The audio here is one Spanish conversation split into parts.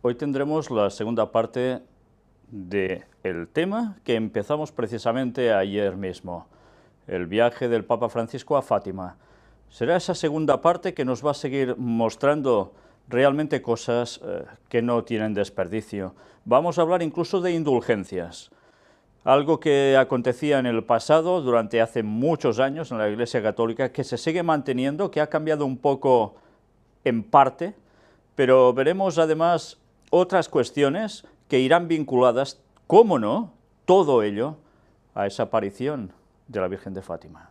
Hoy tendremos la segunda parte del tema que empezamos precisamente ayer mismo, el viaje del Papa Francisco a Fátima. Será esa segunda parte que nos va a seguir mostrando realmente cosas que no tienen desperdicio. Vamos a hablar incluso de indulgencias, algo que acontecía en el pasado durante hace muchos años en la Iglesia Católica, que se sigue manteniendo, que ha cambiado un poco en parte, pero veremos además otras cuestiones que irán vinculadas, cómo no, todo ello, a esa aparición de la Virgen de Fátima.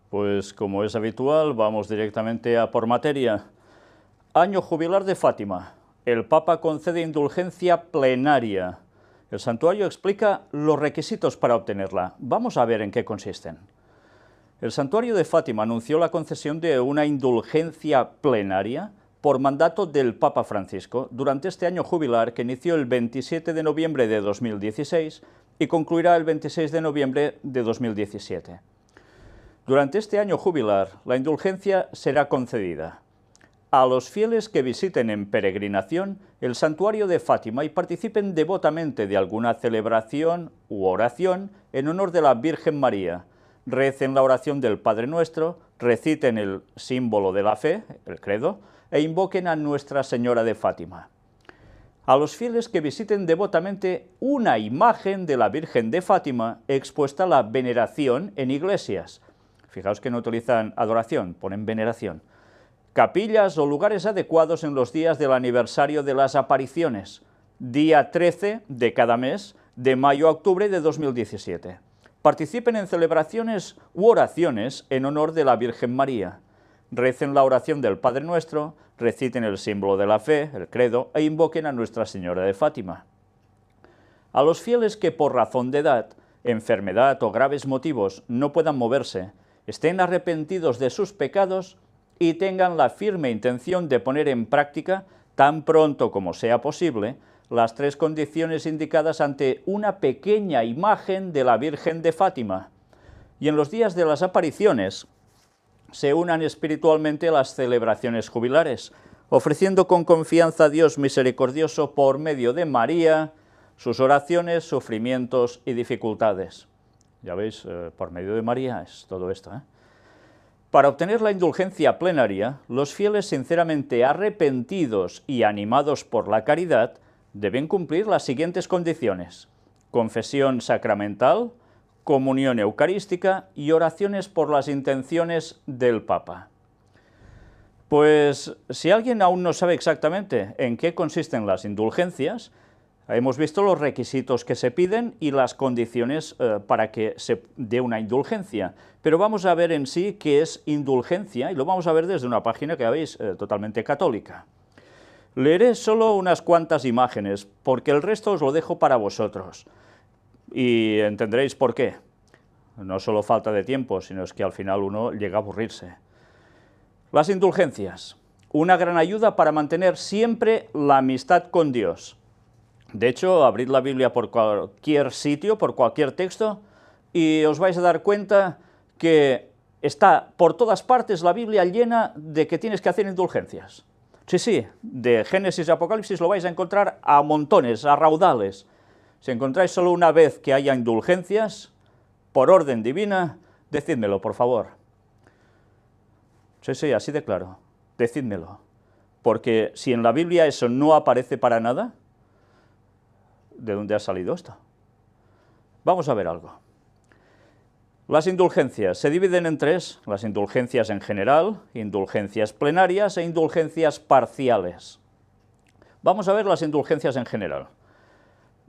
Pues como es habitual, vamos directamente a por materia. Año jubilar de Fátima. El Papa concede indulgencia plenaria. El santuario explica los requisitos para obtenerla. Vamos a ver en qué consisten. El santuario de Fátima anunció la concesión de una indulgencia plenaria por mandato del Papa Francisco durante este año jubilar que inició el 27 de noviembre de 2016 y concluirá el 26 de noviembre de 2017. Durante este año jubilar, la indulgencia será concedida a los fieles que visiten en peregrinación el santuario de Fátima y participen devotamente de alguna celebración u oración en honor de la Virgen María, recen la oración del Padre Nuestro, reciten el símbolo de la fe, el credo, e invoquen a Nuestra Señora de Fátima. A los fieles que visiten devotamente una imagen de la Virgen de Fátima expuesta a la veneración en iglesias. Fijaos que no utilizan adoración, ponen veneración. Capillas o lugares adecuados en los días del aniversario de las apariciones, día 13 de cada mes, de mayo a octubre de 2017. Participen en celebraciones u oraciones en honor de la Virgen María. Recen la oración del Padre Nuestro, reciten el símbolo de la fe, el credo, e invoquen a Nuestra Señora de Fátima. A los fieles que por razón de edad, enfermedad o graves motivos no puedan moverse, estén arrepentidos de sus pecados y tengan la firme intención de poner en práctica, tan pronto como sea posible, las tres condiciones indicadas ante una pequeña imagen de la Virgen de Fátima, y en los días de las apariciones se unan espiritualmente a las celebraciones jubilares, ofreciendo con confianza a Dios misericordioso por medio de María sus oraciones, sufrimientos y dificultades. Ya veis, por medio de María es todo esto, Para obtener la indulgencia plenaria, los fieles sinceramente arrepentidos y animados por la caridad deben cumplir las siguientes condiciones: confesión sacramental, comunión eucarística y oraciones por las intenciones del Papa. Pues si alguien aún no sabe exactamente en qué consisten las indulgencias, hemos visto los requisitos que se piden y las condiciones para que se dé una indulgencia, pero vamos a ver en sí qué es indulgencia y lo vamos a ver desde una página que veis totalmente católica. Leeré solo unas cuantas imágenes, porque el resto os lo dejo para vosotros, y entenderéis por qué. No solo falta de tiempo, sino es que al final uno llega a aburrirse. Las indulgencias, una gran ayuda para mantener siempre la amistad con Dios. De hecho, abrid la Biblia por cualquier sitio, por cualquier texto, y os vais a dar cuenta que está por todas partes la Biblia llena de que tienes que hacer indulgencias. Sí, sí, de Génesis y Apocalipsis lo vais a encontrar a montones, a raudales. Si encontráis solo una vez que haya indulgencias, por orden divina, decídmelo, por favor. Sí, sí, así de claro, decídmelo. Porque si en la Biblia eso no aparece para nada, ¿de dónde ha salido esto? Vamos a ver algo. Las indulgencias se dividen en tres: las indulgencias en general, indulgencias plenarias e indulgencias parciales. Vamos a ver las indulgencias en general.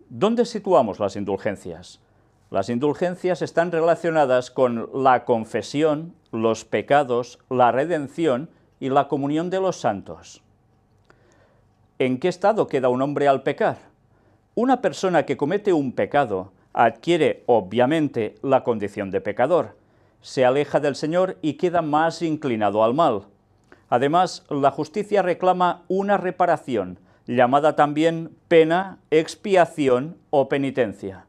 ¿Dónde situamos las indulgencias? Las indulgencias están relacionadas con la confesión, los pecados, la redención y la comunión de los santos. ¿En qué estado queda un hombre al pecar? Una persona que comete un pecado adquiere, obviamente, la condición de pecador, se aleja del Señor y queda más inclinado al mal. Además, la justicia reclama una reparación, llamada también pena, expiación o penitencia.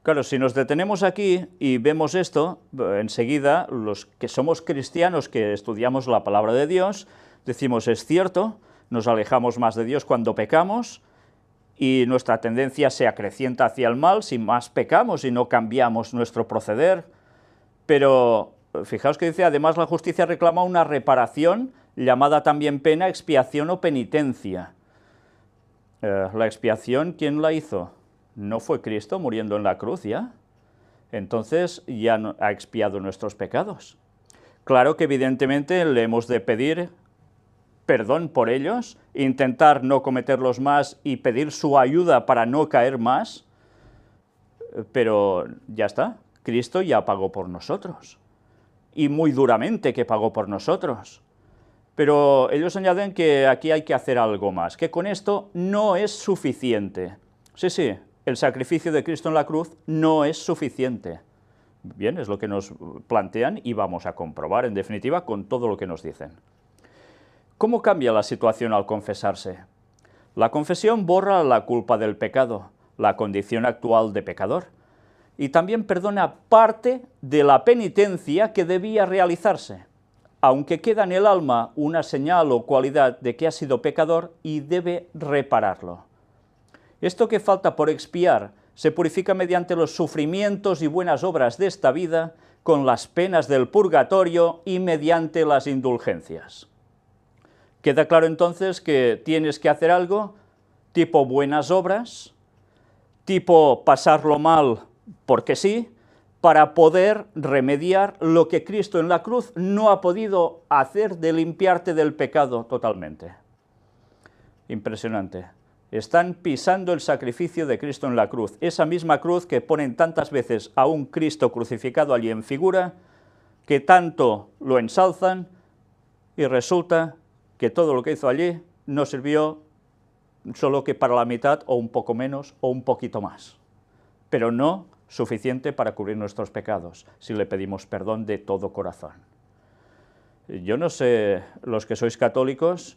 Claro, si nos detenemos aquí y vemos esto, enseguida los que somos cristianos, que estudiamos la palabra de Dios, decimos, es cierto, nos alejamos más de Dios cuando pecamos, y nuestra tendencia se acrecienta hacia el mal si más pecamos y no cambiamos nuestro proceder. Pero fijaos que dice, además la justicia reclama una reparación, llamada también pena, expiación o penitencia. La expiación, ¿quién la hizo? ¿No fue Cristo muriendo en la cruz ya? Entonces ya ha expiado nuestros pecados. Claro que evidentemente le hemos de pedir perdón por ellos, intentar no cometerlos más y pedir su ayuda para no caer más, pero ya está, Cristo ya pagó por nosotros, y muy duramente que pagó por nosotros. Pero ellos añaden que aquí hay que hacer algo más, que con esto no es suficiente. Sí, sí, el sacrificio de Cristo en la cruz no es suficiente. Bien, es lo que nos plantean y vamos a comprobar, en definitiva, con todo lo que nos dicen. ¿Cómo cambia la situación al confesarse? La confesión borra la culpa del pecado, la condición actual de pecador, y también perdona parte de la penitencia que debía realizarse, aunque queda en el alma una señal o cualidad de que ha sido pecador y debe repararlo. Esto que falta por expiar se purifica mediante los sufrimientos y buenas obras de esta vida, con las penas del purgatorio y mediante las indulgencias. Queda claro entonces que tienes que hacer algo tipo buenas obras, tipo pasarlo mal porque sí, para poder remediar lo que Cristo en la cruz no ha podido hacer de limpiarte del pecado totalmente. Impresionante. Están pisando el sacrificio de Cristo en la cruz, esa misma cruz que ponen tantas veces a un Cristo crucificado allí en figura, que tanto lo ensalzan, y resulta que todo lo que hizo allí no sirvió solo que para la mitad, o un poco menos, o un poquito más, pero no suficiente para cubrir nuestros pecados, si le pedimos perdón de todo corazón. Yo no sé, los que sois católicos,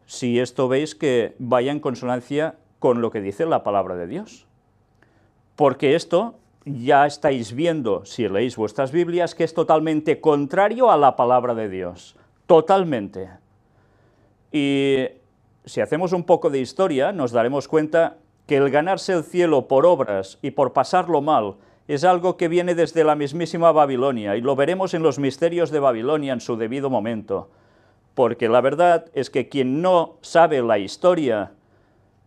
si esto veis que vaya en consonancia con lo que dice la palabra de Dios, porque esto ya estáis viendo, si leéis vuestras Biblias, que es totalmente contrario a la palabra de Dios, totalmente. Y si hacemos un poco de historia, nos daremos cuenta que el ganarse el cielo por obras y por pasarlo mal es algo que viene desde la mismísima Babilonia, y lo veremos en los misterios de Babilonia en su debido momento, porque la verdad es que quien no sabe la historia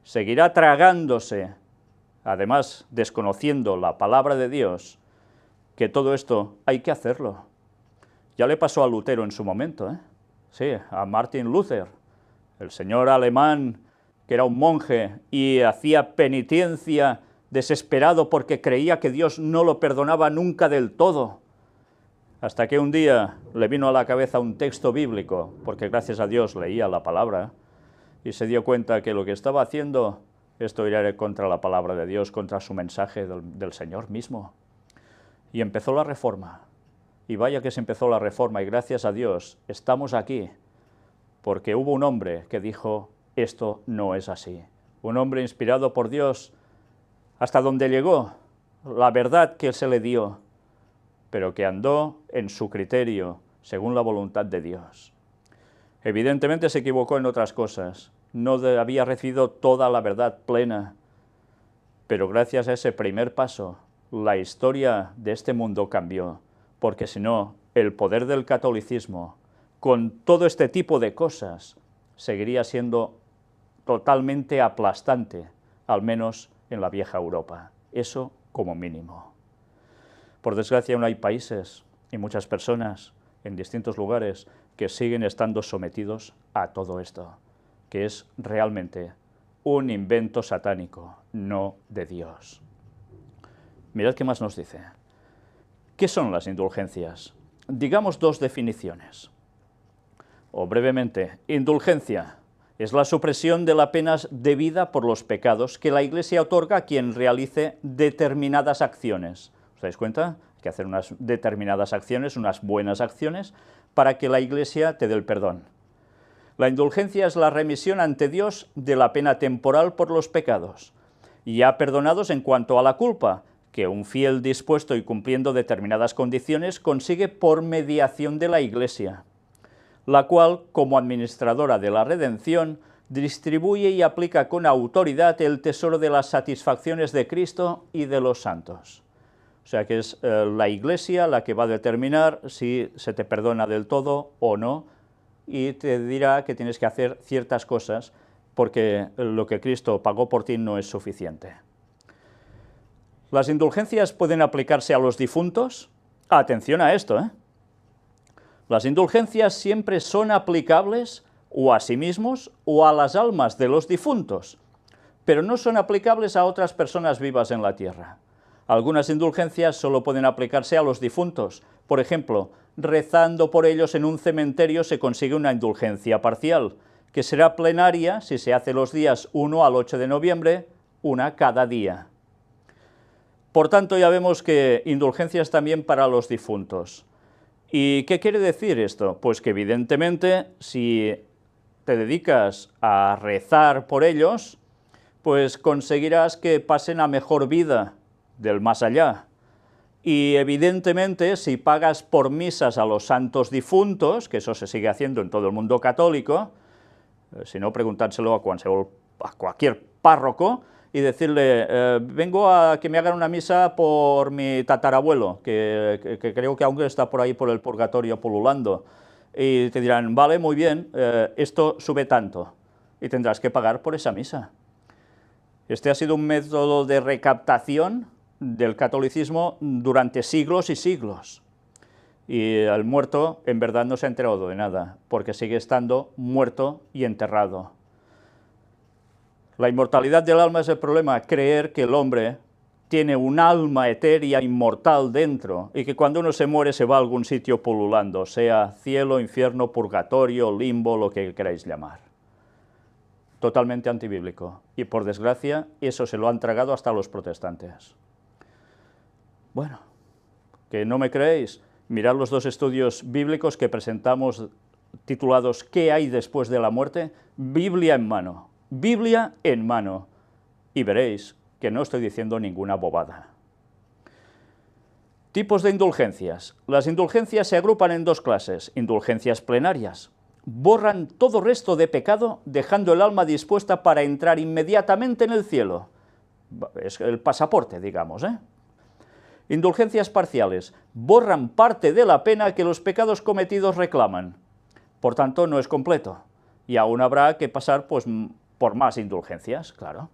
seguirá tragándose, además desconociendo la palabra de Dios, que todo esto hay que hacerlo. Ya le pasó a Lutero en su momento, sí, a Martin Luther, el señor alemán que era un monje y hacía penitencia desesperado porque creía que Dios no lo perdonaba nunca del todo, hasta que un día le vino a la cabeza un texto bíblico, porque gracias a Dios leía la palabra, y se dio cuenta que lo que estaba haciendo, esto era contra la palabra de Dios, contra su mensaje del Señor mismo. Y empezó la reforma, Y vaya que se empezó la Reforma, y gracias a Dios estamos aquí, porque hubo un hombre que dijo, esto no es así. Un hombre inspirado por Dios, hasta donde llegó, la verdad que se le dio, pero que andó en su criterio, según la voluntad de Dios. Evidentemente se equivocó en otras cosas, no había recibido toda la verdad plena, pero gracias a ese primer paso, la historia de este mundo cambió, porque si no, el poder del catolicismo, con todo este tipo de cosas, seguiría siendo totalmente aplastante, al menos en la vieja Europa. Eso como mínimo. Por desgracia, aún hay países y muchas personas en distintos lugares que siguen estando sometidos a todo esto, que es realmente un invento satánico, no de Dios. Mirad qué más nos dice. ¿Qué son las indulgencias? Digamos dos definiciones. O brevemente, indulgencia es la supresión de la pena debida por los pecados que la Iglesia otorga a quien realice determinadas acciones. ¿Os dais cuenta? Hay que hacer unas determinadas acciones, unas buenas acciones, para que la Iglesia te dé el perdón. La indulgencia es la remisión ante Dios de la pena temporal por los pecados, ya perdonados en cuanto a la culpa, que un fiel dispuesto y cumpliendo determinadas condiciones consigue por mediación de la Iglesia, la cual, como administradora de la redención, distribuye y aplica con autoridad el tesoro de las satisfacciones de Cristo y de los santos. O sea que es la Iglesia la que va a determinar si se te perdona del todo o no, y te dirá que tienes que hacer ciertas cosas, porque lo que Cristo pagó por ti no es suficiente. ¿Las indulgencias pueden aplicarse a los difuntos? Atención a esto, ¿eh? Las indulgencias siempre son aplicables o a sí mismos o a las almas de los difuntos, pero no son aplicables a otras personas vivas en la tierra. Algunas indulgencias solo pueden aplicarse a los difuntos. Por ejemplo, rezando por ellos en un cementerio se consigue una indulgencia parcial, que será plenaria si se hace los días 1 al 8 de noviembre, una cada día. Por tanto, ya vemos que indulgencias también para los difuntos. ¿Y qué quiere decir esto? Pues que evidentemente si te dedicas a rezar por ellos, pues conseguirás que pasen a mejor vida del más allá. Y evidentemente si pagas por misas a los santos difuntos, que eso se sigue haciendo en todo el mundo católico, si no preguntárselo a cualquier párroco, y decirle, vengo a que me hagan una misa por mi tatarabuelo, que creo que aún está por ahí por el purgatorio pululando, y te dirán, vale, muy bien, esto sube tanto, y tendrás que pagar por esa misa. Este ha sido un método de recaptación del catolicismo durante siglos y siglos, y el muerto en verdad no se ha enterado de nada, porque sigue estando muerto y enterrado. La inmortalidad del alma es el problema, creer que el hombre tiene un alma etérea inmortal dentro y que cuando uno se muere se va a algún sitio pululando, sea cielo, infierno, purgatorio, limbo, lo que queráis llamar. Totalmente antibíblico. Y por desgracia, eso se lo han tragado hasta los protestantes. Bueno, que no me creéis, mirad los dos estudios bíblicos que presentamos titulados ¿Qué hay después de la muerte? Biblia en mano. Biblia en mano, y veréis que no estoy diciendo ninguna bobada. Tipos de indulgencias. Las indulgencias se agrupan en dos clases. Indulgencias plenarias. Borran todo resto de pecado, dejando el alma dispuesta para entrar inmediatamente en el cielo. Es el pasaporte, digamos, ¿eh? Indulgencias parciales. Borran parte de la pena que los pecados cometidos reclaman. Por tanto, no es completo. Y aún habrá que pasar, pues, por más indulgencias, claro.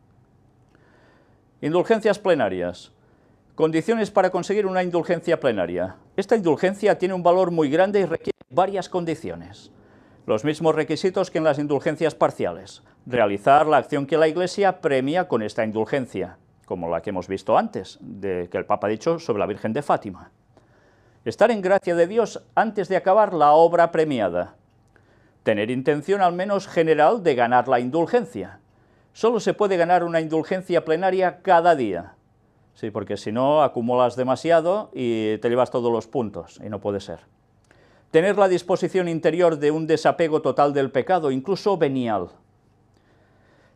Indulgencias plenarias. Condiciones para conseguir una indulgencia plenaria. Esta indulgencia tiene un valor muy grande y requiere varias condiciones. Los mismos requisitos que en las indulgencias parciales. Realizar la acción que la Iglesia premia con esta indulgencia, como la que hemos visto antes, que el Papa ha dicho sobre la Virgen de Fátima. Estar en gracia de Dios antes de acabar la obra premiada. Tener intención al menos general de ganar la indulgencia. Solo se puede ganar una indulgencia plenaria cada día. Sí, porque si no, acumulas demasiado y te llevas todos los puntos, y no puede ser. Tener la disposición interior de un desapego total del pecado, incluso venial.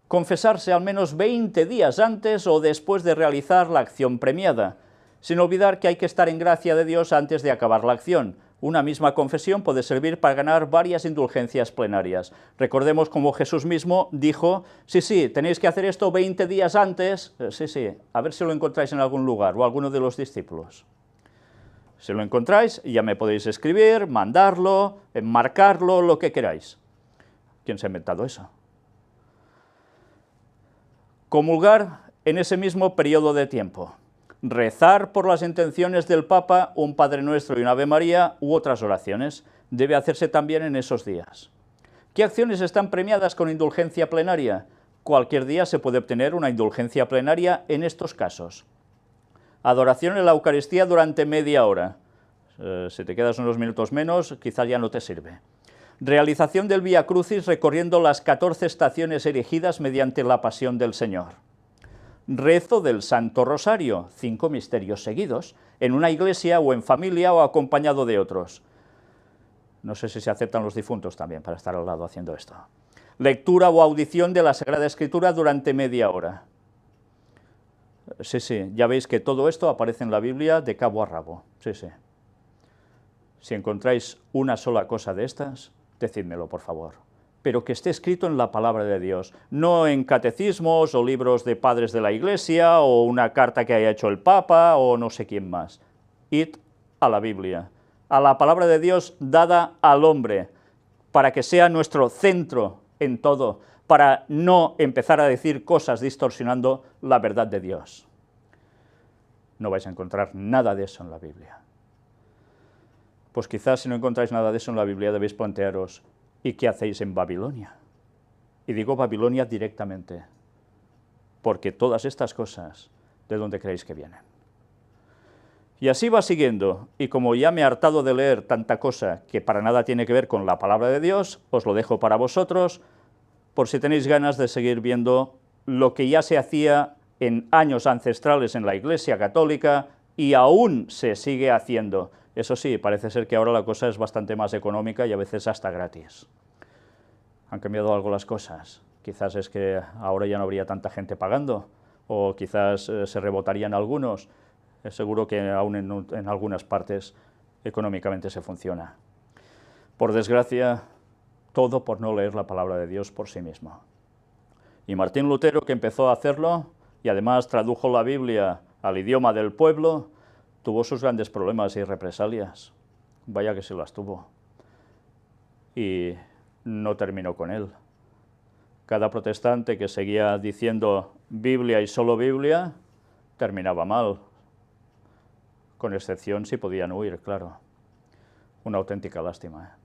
Confesarse al menos 20 días antes o después de realizar la acción premiada, sin olvidar que hay que estar en gracia de Dios antes de acabar la acción. Una misma confesión puede servir para ganar varias indulgencias plenarias. Recordemos como Jesús mismo dijo, sí, tenéis que hacer esto 20 días antes, sí, a ver si lo encontráis en algún lugar, o alguno de los discípulos. Si lo encontráis, ya me podéis escribir, mandarlo, enmarcarlo, lo que queráis. ¿Quién se ha inventado eso? Comulgar en ese mismo periodo de tiempo. Rezar por las intenciones del Papa, un Padre Nuestro y un Ave María, u otras oraciones, debe hacerse también en esos días. ¿Qué acciones están premiadas con indulgencia plenaria? Cualquier día se puede obtener una indulgencia plenaria en estos casos. Adoración en la Eucaristía durante media hora. Si te quedas unos minutos menos, quizás ya no te sirve. Realización del Vía Crucis recorriendo las 14 estaciones erigidas mediante la Pasión del Señor. Rezo del Santo Rosario, 5 misterios seguidos, en una iglesia o en familia o acompañado de otros. No sé si se aceptan los difuntos también para estar al lado haciendo esto. Lectura o audición de la Sagrada Escritura durante media hora. Sí, ya veis que todo esto aparece en la Biblia de cabo a rabo. Sí. Si encontráis una sola cosa de estas, decídmelo, por favor. Pero que esté escrito en la palabra de Dios, no en catecismos o libros de padres de la Iglesia o una carta que haya hecho el Papa o no sé quién más. Id a la Biblia, a la palabra de Dios dada al hombre, para que sea nuestro centro en todo, para no empezar a decir cosas distorsionando la verdad de Dios. No vais a encontrar nada de eso en la Biblia. Pues quizás si no encontráis nada de eso en la Biblia debéis plantearos, ¿y qué hacéis en Babilonia? Y digo Babilonia directamente, porque todas estas cosas, ¿de dónde creéis que vienen? Y así va siguiendo, y como ya me he hartado de leer tanta cosa que para nada tiene que ver con la palabra de Dios, os lo dejo para vosotros, por si tenéis ganas de seguir viendo lo que ya se hacía en años ancestrales en la Iglesia Católica y aún se sigue haciendo. Eso sí, parece ser que ahora la cosa es bastante más económica y a veces hasta gratis. Han cambiado algo las cosas. Quizás es que ahora ya no habría tanta gente pagando, o quizás se rebotarían algunos. Es seguro que aún en algunas partes económicamente se funciona. Por desgracia, todo por no leer la palabra de Dios por sí mismo. Y Martín Lutero, que empezó a hacerlo, y además tradujo la Biblia al idioma del pueblo, tuvo sus grandes problemas y represalias. Vaya que sí las tuvo. Y no terminó con él. Cada protestante que seguía diciendo Biblia y solo Biblia, terminaba mal. Con excepción si podían huir, claro. Una auténtica lástima, ¿eh?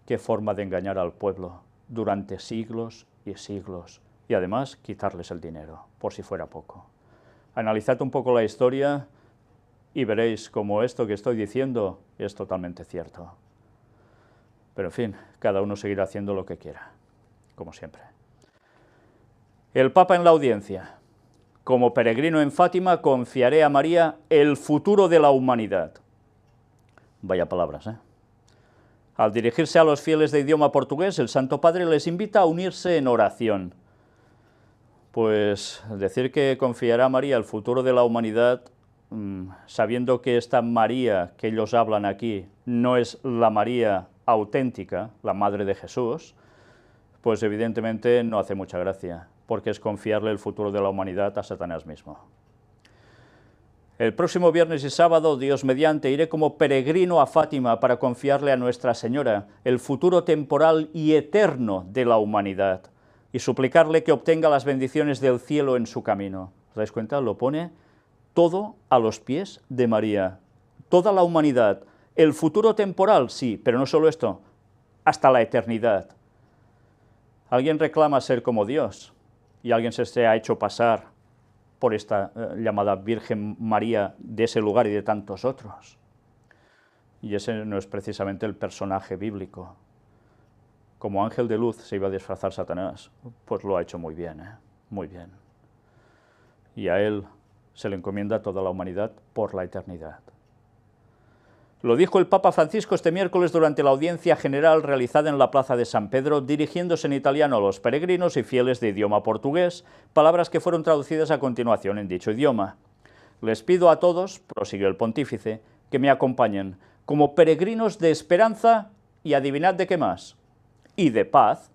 Qué forma de engañar al pueblo durante siglos y siglos. Y además quitarles el dinero, por si fuera poco. Analizad un poco la historia y veréis cómo esto que estoy diciendo es totalmente cierto. Pero en fin, cada uno seguirá haciendo lo que quiera, como siempre. El Papa en la audiencia. Como peregrino en Fátima confiaré a María el futuro de la humanidad. Vaya palabras, ¿eh? Al dirigirse a los fieles de idioma portugués, el Santo Padre les invita a unirse en oración. Pues decir que confiará a María el futuro de la humanidad, sabiendo que esta María que ellos hablan aquí no es la María auténtica, la Madre de Jesús, pues evidentemente no hace mucha gracia, porque es confiarle el futuro de la humanidad a Satanás mismo. El próximo viernes y sábado, Dios mediante, iré como peregrino a Fátima para confiarle a Nuestra Señora el futuro temporal y eterno de la humanidad y suplicarle que obtenga las bendiciones del cielo en su camino. ¿Os dais cuenta? Lo pone todo a los pies de María. Toda la humanidad. El futuro temporal, sí, pero no solo esto, hasta la eternidad. Alguien reclama ser como Dios y alguien se ha hecho pasar por esta llamada Virgen María de ese lugar y de tantos otros. Y ese no es precisamente el personaje bíblico. Como ángel de luz se iba a disfrazar Satanás, pues lo ha hecho muy bien, ¿eh? Muy bien. Y a él se le encomienda a toda la humanidad por la eternidad. Lo dijo el Papa Francisco este miércoles durante la audiencia general realizada en la Plaza de San Pedro, dirigiéndose en italiano a los peregrinos y fieles de idioma portugués, palabras que fueron traducidas a continuación en dicho idioma. Les pido a todos, prosiguió el pontífice, que me acompañen como peregrinos de esperanza y adivinad de qué más, y de paz,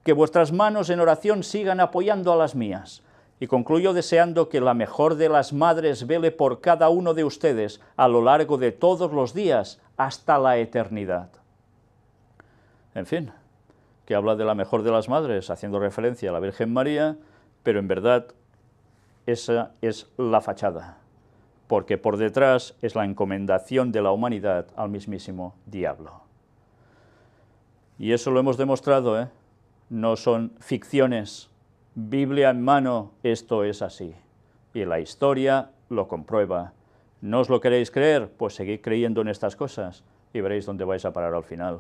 que vuestras manos en oración sigan apoyando a las mías. Y concluyó deseando que la mejor de las madres vele por cada uno de ustedes a lo largo de todos los días hasta la eternidad. En fin, que habla de la mejor de las madres, haciendo referencia a la Virgen María, pero en verdad esa es la fachada, porque por detrás es la encomendación de la humanidad al mismísimo diablo. Y eso lo hemos demostrado, ¿eh? No son ficciones. Biblia en mano, esto es así. Y la historia lo comprueba. ¿No os lo queréis creer? Pues seguid creyendo en estas cosas y veréis dónde vais a parar al final,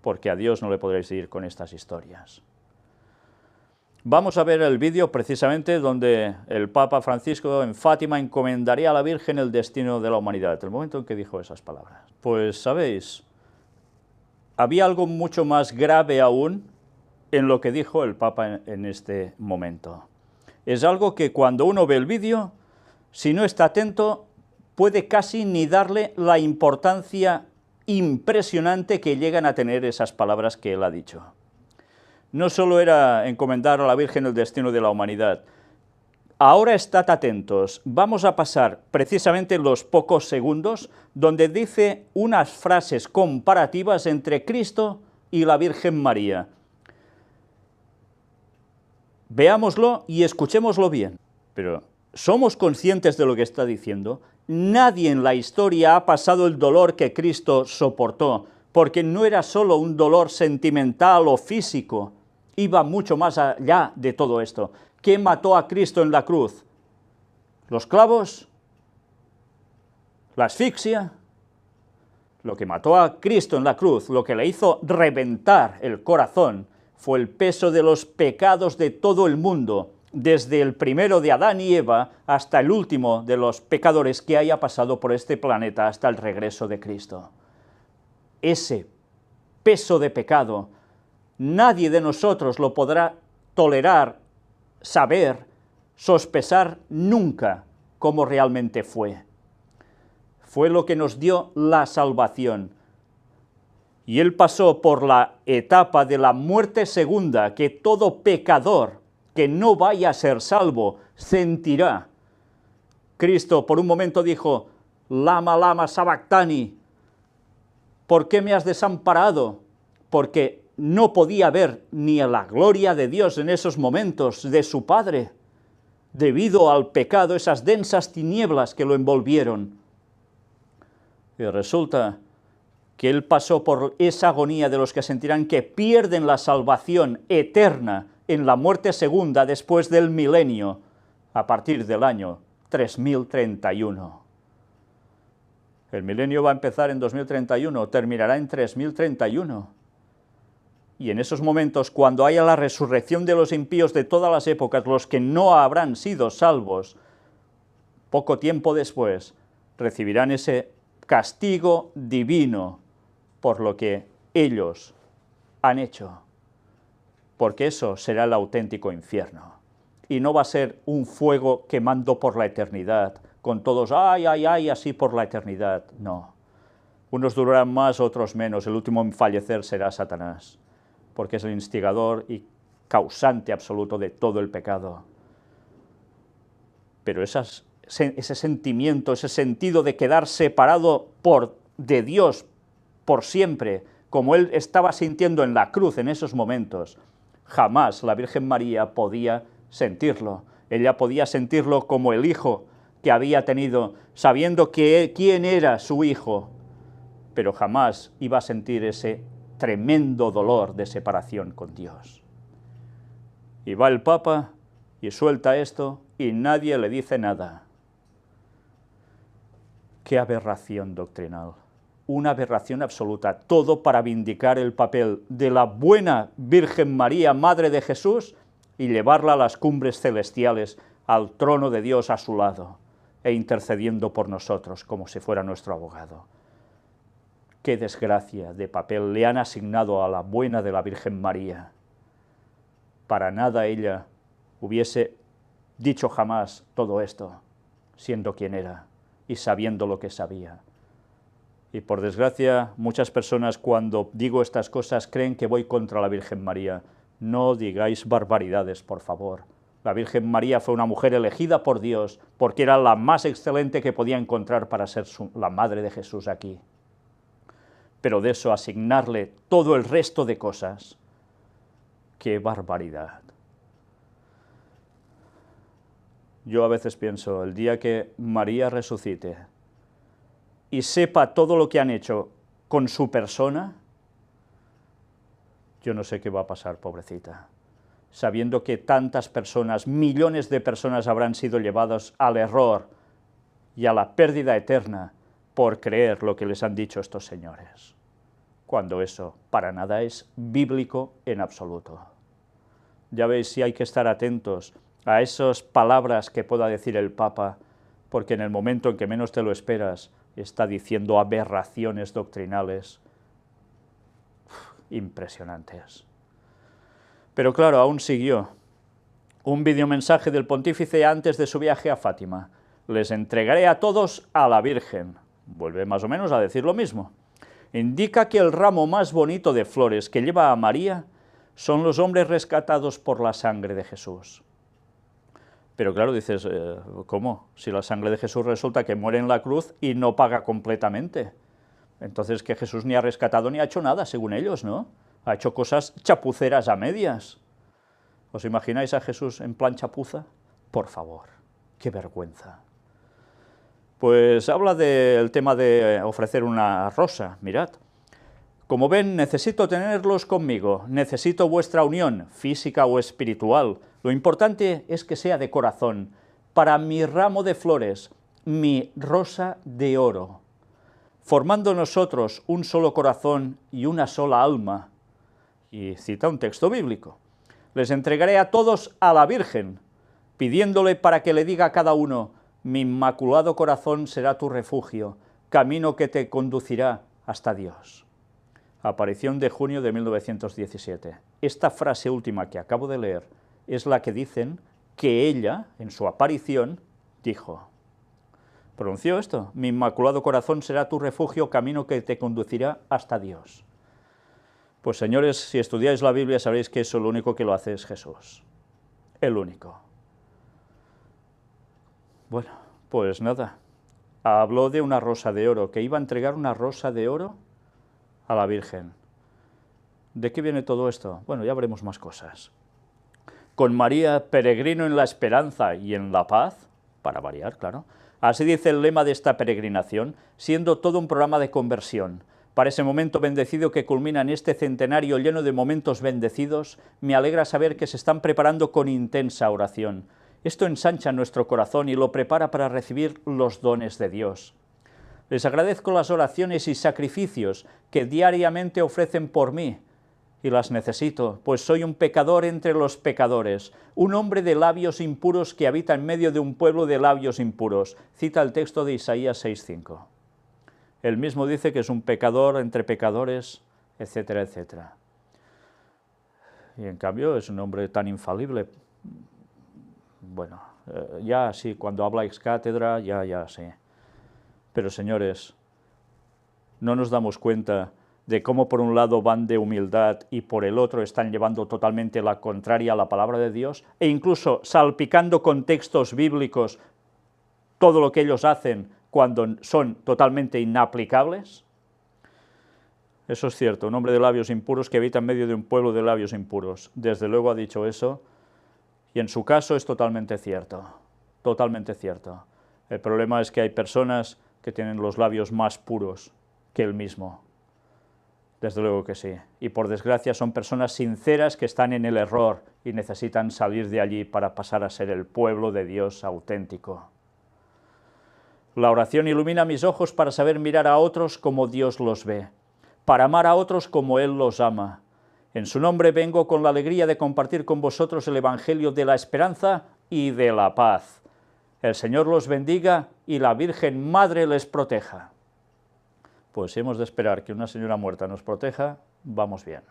porque a Dios no le podréis ir con estas historias. Vamos a ver el vídeo precisamente donde el Papa Francisco en Fátima encomendaría a la Virgen el destino de la humanidad, el momento en que dijo esas palabras. Pues sabéis, había algo mucho más grave aún en lo que dijo el Papa en este momento. Es algo que cuando uno ve el vídeo, si no está atento, puede casi ni darle la importancia impresionante que llegan a tener esas palabras que él ha dicho. No solo era encomendar a la Virgen el destino de la humanidad. Ahora estad atentos, vamos a pasar precisamente los pocos segundos donde dice unas frases comparativas entre Cristo y la Virgen María. Veámoslo y escuchémoslo bien. Pero, ¿somos conscientes de lo que está diciendo? Nadie en la historia ha pasado el dolor que Cristo soportó, porque no era solo un dolor sentimental o físico, iba mucho más allá de todo esto. ¿Qué mató a Cristo en la cruz? ¿Los clavos? ¿La asfixia? Lo que mató a Cristo en la cruz, lo que le hizo reventar el corazón, fue el peso de los pecados de todo el mundo, desde el primero de Adán y Eva hasta el último de los pecadores que haya pasado por este planeta hasta el regreso de Cristo. Ese peso de pecado, nadie de nosotros lo podrá tolerar, saber, sospesar nunca cómo realmente fue. Fue lo que nos dio la salvación. Y él pasó por la etapa de la muerte segunda, que todo pecador que no vaya a ser salvo sentirá. Cristo por un momento dijo, lama, lama, sabactani, ¿por qué me has desamparado? Porque no podía ver ni la gloria de Dios en esos momentos de su Padre, debido al pecado, esas densas tinieblas que lo envolvieron. Y resulta que él pasó por esa agonía de los que sentirán que pierden la salvación eterna en la muerte segunda después del milenio, a partir del año 3031. El milenio va a empezar en 2031, terminará en 3031. Y en esos momentos, cuando haya la resurrección de los impíos de todas las épocas, los que no habrán sido salvos, poco tiempo después recibirán ese castigo divino por lo que ellos han hecho, porque eso será el auténtico infierno. Y no va a ser un fuego quemando por la eternidad, con todos, ay, ay, ay, así por la eternidad, no. Unos durarán más, otros menos, el último en fallecer será Satanás, porque es el instigador y causante absoluto de todo el pecado. Pero ese sentimiento, ese sentido de quedar separado de Dios por siempre, como él estaba sintiendo en la cruz en esos momentos, jamás la Virgen María podía sentirlo. Ella podía sentirlo como el hijo que había tenido, sabiendo quién era su hijo, pero jamás iba a sentir ese tremendo dolor de separación con Dios. Y va el Papa y suelta esto y nadie le dice nada. ¡Qué aberración doctrinal! Una aberración absoluta, todo para vindicar el papel de la buena Virgen María, Madre de Jesús, y llevarla a las cumbres celestiales, al trono de Dios a su lado. e intercediendo por nosotros como si fuera nuestro abogado. Qué desgracia de papel le han asignado a la buena de la Virgen María. Para nada ella hubiese dicho jamás todo esto, siendo quien era y sabiendo lo que sabía. Y por desgracia, muchas personas cuando digo estas cosas creen que voy contra la Virgen María. No digáis barbaridades, por favor. La Virgen María fue una mujer elegida por Dios porque era la más excelente que podía encontrar para ser la madre de Jesús aquí. Pero de eso asignarle todo el resto de cosas, ¡qué barbaridad! Yo a veces pienso, el día que María resucite y sepa todo lo que han hecho con su persona, yo no sé qué va a pasar, pobrecita, sabiendo que tantas personas, millones de personas habrán sido llevadas al error y a la pérdida eterna por creer lo que les han dicho estos señores, cuando eso para nada es bíblico en absoluto. Ya veis, si hay que estar atentos a esas palabras que pueda decir el Papa, porque en el momento en que menos te lo esperas, está diciendo aberraciones doctrinales impresionantes. Pero claro, aún siguió. Un videomensaje del pontífice antes de su viaje a Fátima. Les entregaré a todos a la Virgen. Vuelve más o menos a decir lo mismo. Indica que el ramo más bonito de flores que lleva a María son los hombres rescatados por la sangre de Jesús. Pero claro, dices, ¿cómo? Si la sangre de Jesús resulta que muere en la cruz y no paga completamente. Entonces que Jesús ni ha rescatado ni ha hecho nada, según ellos, ¿no? Ha hecho cosas chapuceras a medias. ¿Os imagináis a Jesús en plan chapuza? Por favor, qué vergüenza. Pues habla del tema de ofrecer una rosa, mirad. Como ven, necesito tenerlos conmigo, necesito vuestra unión, física o espiritual. Lo importante es que sea de corazón. Para mi ramo de flores, mi rosa de oro. Formando nosotros un solo corazón y una sola alma. Y cita un texto bíblico. Les entregaré a todos a la Virgen, pidiéndole para que le diga a cada uno, mi inmaculado corazón será tu refugio, camino que te conducirá hasta Dios. Aparición de junio de 1917. Esta frase última que acabo de leer es la que dicen que ella, en su aparición, dijo. Pronunció esto, mi inmaculado corazón será tu refugio, camino que te conducirá hasta Dios. Pues señores, si estudiáis la Biblia sabréis que eso lo único que lo hace es Jesús. El único. Bueno, pues nada. Habló de una rosa de oro, que iba a entregar una rosa de oro a la Virgen. ¿De qué viene todo esto? Bueno, ya veremos más cosas. Con María, peregrino en la esperanza y en la paz, para variar, claro. Así dice el lema de esta peregrinación, siendo todo un programa de conversión. Para ese momento bendecido que culmina en este centenario lleno de momentos bendecidos, me alegra saber que se están preparando con intensa oración. Esto ensancha nuestro corazón y lo prepara para recibir los dones de Dios. Les agradezco las oraciones y sacrificios que diariamente ofrecen por mí, y las necesito, pues soy un pecador entre los pecadores, un hombre de labios impuros que habita en medio de un pueblo de labios impuros. Cita el texto de Isaías 6:5. Él mismo dice que es un pecador entre pecadores, etcétera, etcétera. Y en cambio es un hombre tan infalible. Bueno, ya sí, cuando habla ex cátedra, ya sé. Pero señores, no nos damos cuenta de cómo por un lado van de humildad y por el otro están llevando totalmente la contraria a la palabra de Dios, e incluso salpicando con textos bíblicos todo lo que ellos hacen cuando son totalmente inaplicables. Eso es cierto, un hombre de labios impuros que habita en medio de un pueblo de labios impuros. Desde luego ha dicho eso, y en su caso es totalmente cierto, totalmente cierto. El problema es que hay personas que tienen los labios más puros que él mismo. Desde luego que sí. Y por desgracia son personas sinceras que están en el error y necesitan salir de allí para pasar a ser el pueblo de Dios auténtico. La oración ilumina mis ojos para saber mirar a otros como Dios los ve, para amar a otros como Él los ama. En su nombre vengo con la alegría de compartir con vosotros el Evangelio de la esperanza y de la paz. el Señor los bendiga y la Virgen Madre les proteja. Pues si hemos de esperar que una señora muerta nos proteja, vamos bien.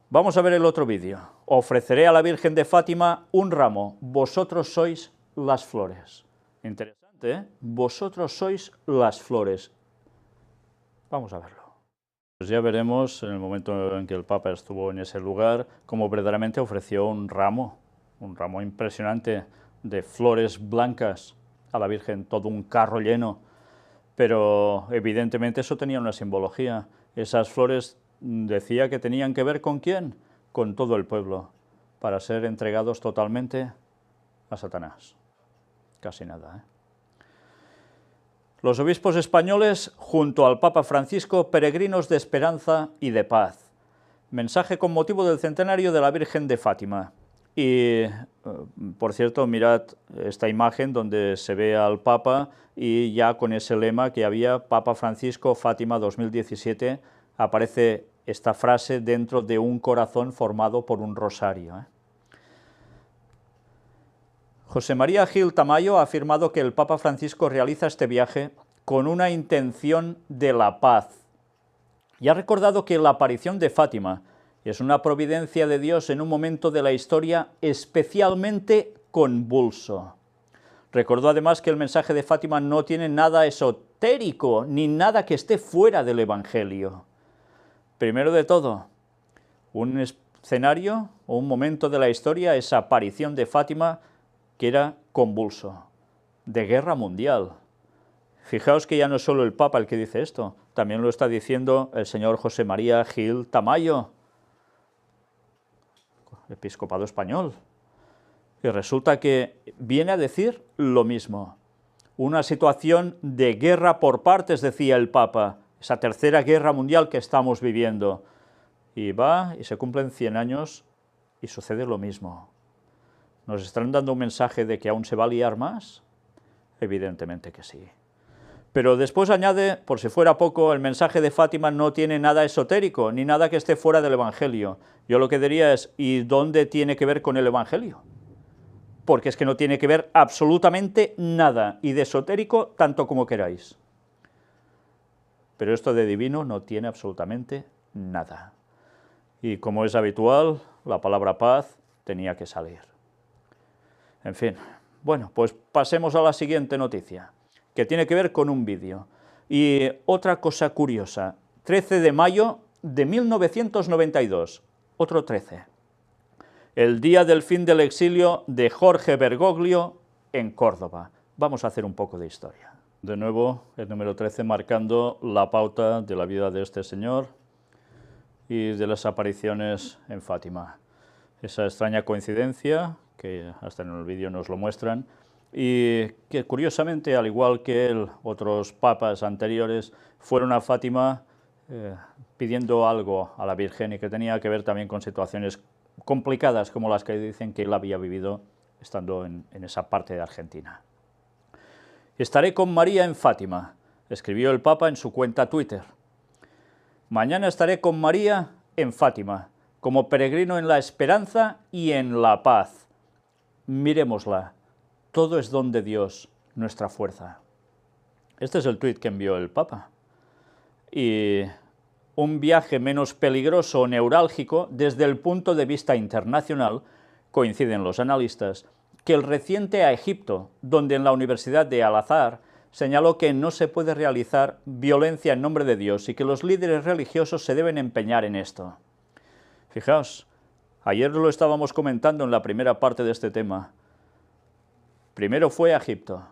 Vamos a ver el otro vídeo. Ofreceré a la Virgen de Fátima un ramo, vosotros sois las flores. Interesante, ¿eh? Vosotros sois las flores. Vamos a verlo. Pues ya veremos, en el momento en que el Papa estuvo en ese lugar, cómo verdaderamente ofreció un ramo impresionante de flores blancas a la Virgen, todo un carro lleno. Pero evidentemente eso tenía una simbología. Esas flores decía que tenían que ver ¿con quién? Con todo el pueblo, para ser entregados totalmente a Satanás. Casi nada, ¿eh? Los obispos españoles, junto al Papa Francisco, peregrinos de esperanza y de paz. Mensaje con motivo del centenario de la Virgen de Fátima. Y, por cierto, mirad esta imagen donde se ve al Papa y ya con ese lema que había, Papa Francisco, Fátima 2017, aparece esta frase dentro de un corazón formado por un rosario, ¿eh? José María Gil Tamayo ha afirmado que el Papa Francisco realiza este viaje con una intención de la paz. Y ha recordado que la aparición de Fátima es una providencia de Dios en un momento de la historia especialmente convulso. Recordó además que el mensaje de Fátima no tiene nada esotérico, ni nada que esté fuera del Evangelio. Primero de todo, un escenario o un momento de la historia, esa aparición de Fátima, que era convulso, de guerra mundial. Fijaos que ya no es solo el Papa el que dice esto, también lo está diciendo el señor José María Gil Tamayo, episcopado español. Y resulta que viene a decir lo mismo. Una situación de guerra por partes, decía el Papa, esa tercera guerra mundial que estamos viviendo. Y va y se cumplen 100 años y sucede lo mismo. ¿Nos están dando un mensaje de que aún se va a liar más? Evidentemente que sí. Pero después añade, por si fuera poco, el mensaje de Fátima no tiene nada esotérico, ni nada que esté fuera del Evangelio. Yo lo que diría es, ¿y dónde tiene que ver con el Evangelio? Porque es que no tiene que ver absolutamente nada, y de esotérico tanto como queráis. Pero esto de divino no tiene absolutamente nada. Y como es habitual, la palabra paz tenía que salir. En fin, bueno, pues pasemos a la siguiente noticia, que tiene que ver con un vídeo. Y otra cosa curiosa, 13 de mayo de 1992, otro 13. El día del fin del exilio de Jorge Bergoglio en Córdoba. Vamos a hacer un poco de historia. De nuevo, el número 13 marcando la pauta de la vida de este señor y de las apariciones en Fátima. Esa extraña coincidencia, que hasta en el vídeo nos lo muestran, y que curiosamente, al igual que otros papas anteriores, fueron a Fátima pidiendo algo a la Virgen y que tenía que ver también con situaciones complicadas como las que dicen que él había vivido estando en esa parte de Argentina. Estaré con María en Fátima, escribió el Papa en su cuenta Twitter. Mañana estaré con María en Fátima, como peregrino en la esperanza y en la paz. Miremosla, todo es don de Dios, nuestra fuerza. Este es el tuit que envió el Papa. Y un viaje menos peligroso o neurálgico desde el punto de vista internacional, coinciden los analistas, que el reciente a Egipto, donde en la Universidad de Al-Azhar señaló que no se puede realizar violencia en nombre de Dios y que los líderes religiosos se deben empeñar en esto. Fijaos, ayer lo estábamos comentando en la primera parte de este tema. Primero fue a Egipto.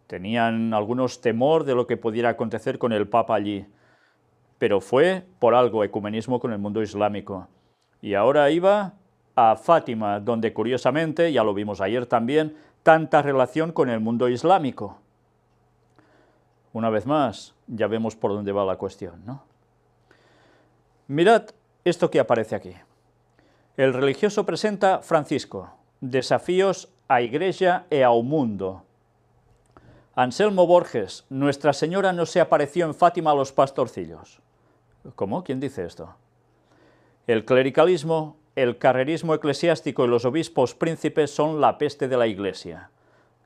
Tenían algunos temor de lo que pudiera acontecer con el Papa allí, pero fue por algo ecumenismo con el mundo islámico. Y ahora iba a Fátima, donde curiosamente, ya lo vimos ayer también, tanta relación con el mundo islámico. Una vez más, ya vemos por dónde va la cuestión, ¿no? Mirad esto que aparece aquí. El religioso presenta Francisco, desafíos a Iglesia e ao mundo. Anselmo Borges, Nuestra Señora no se apareció en Fátima a los pastorcillos. ¿Cómo? ¿Quién dice esto? El clericalismo el carrerismo eclesiástico y los obispos príncipes son la peste de la Iglesia.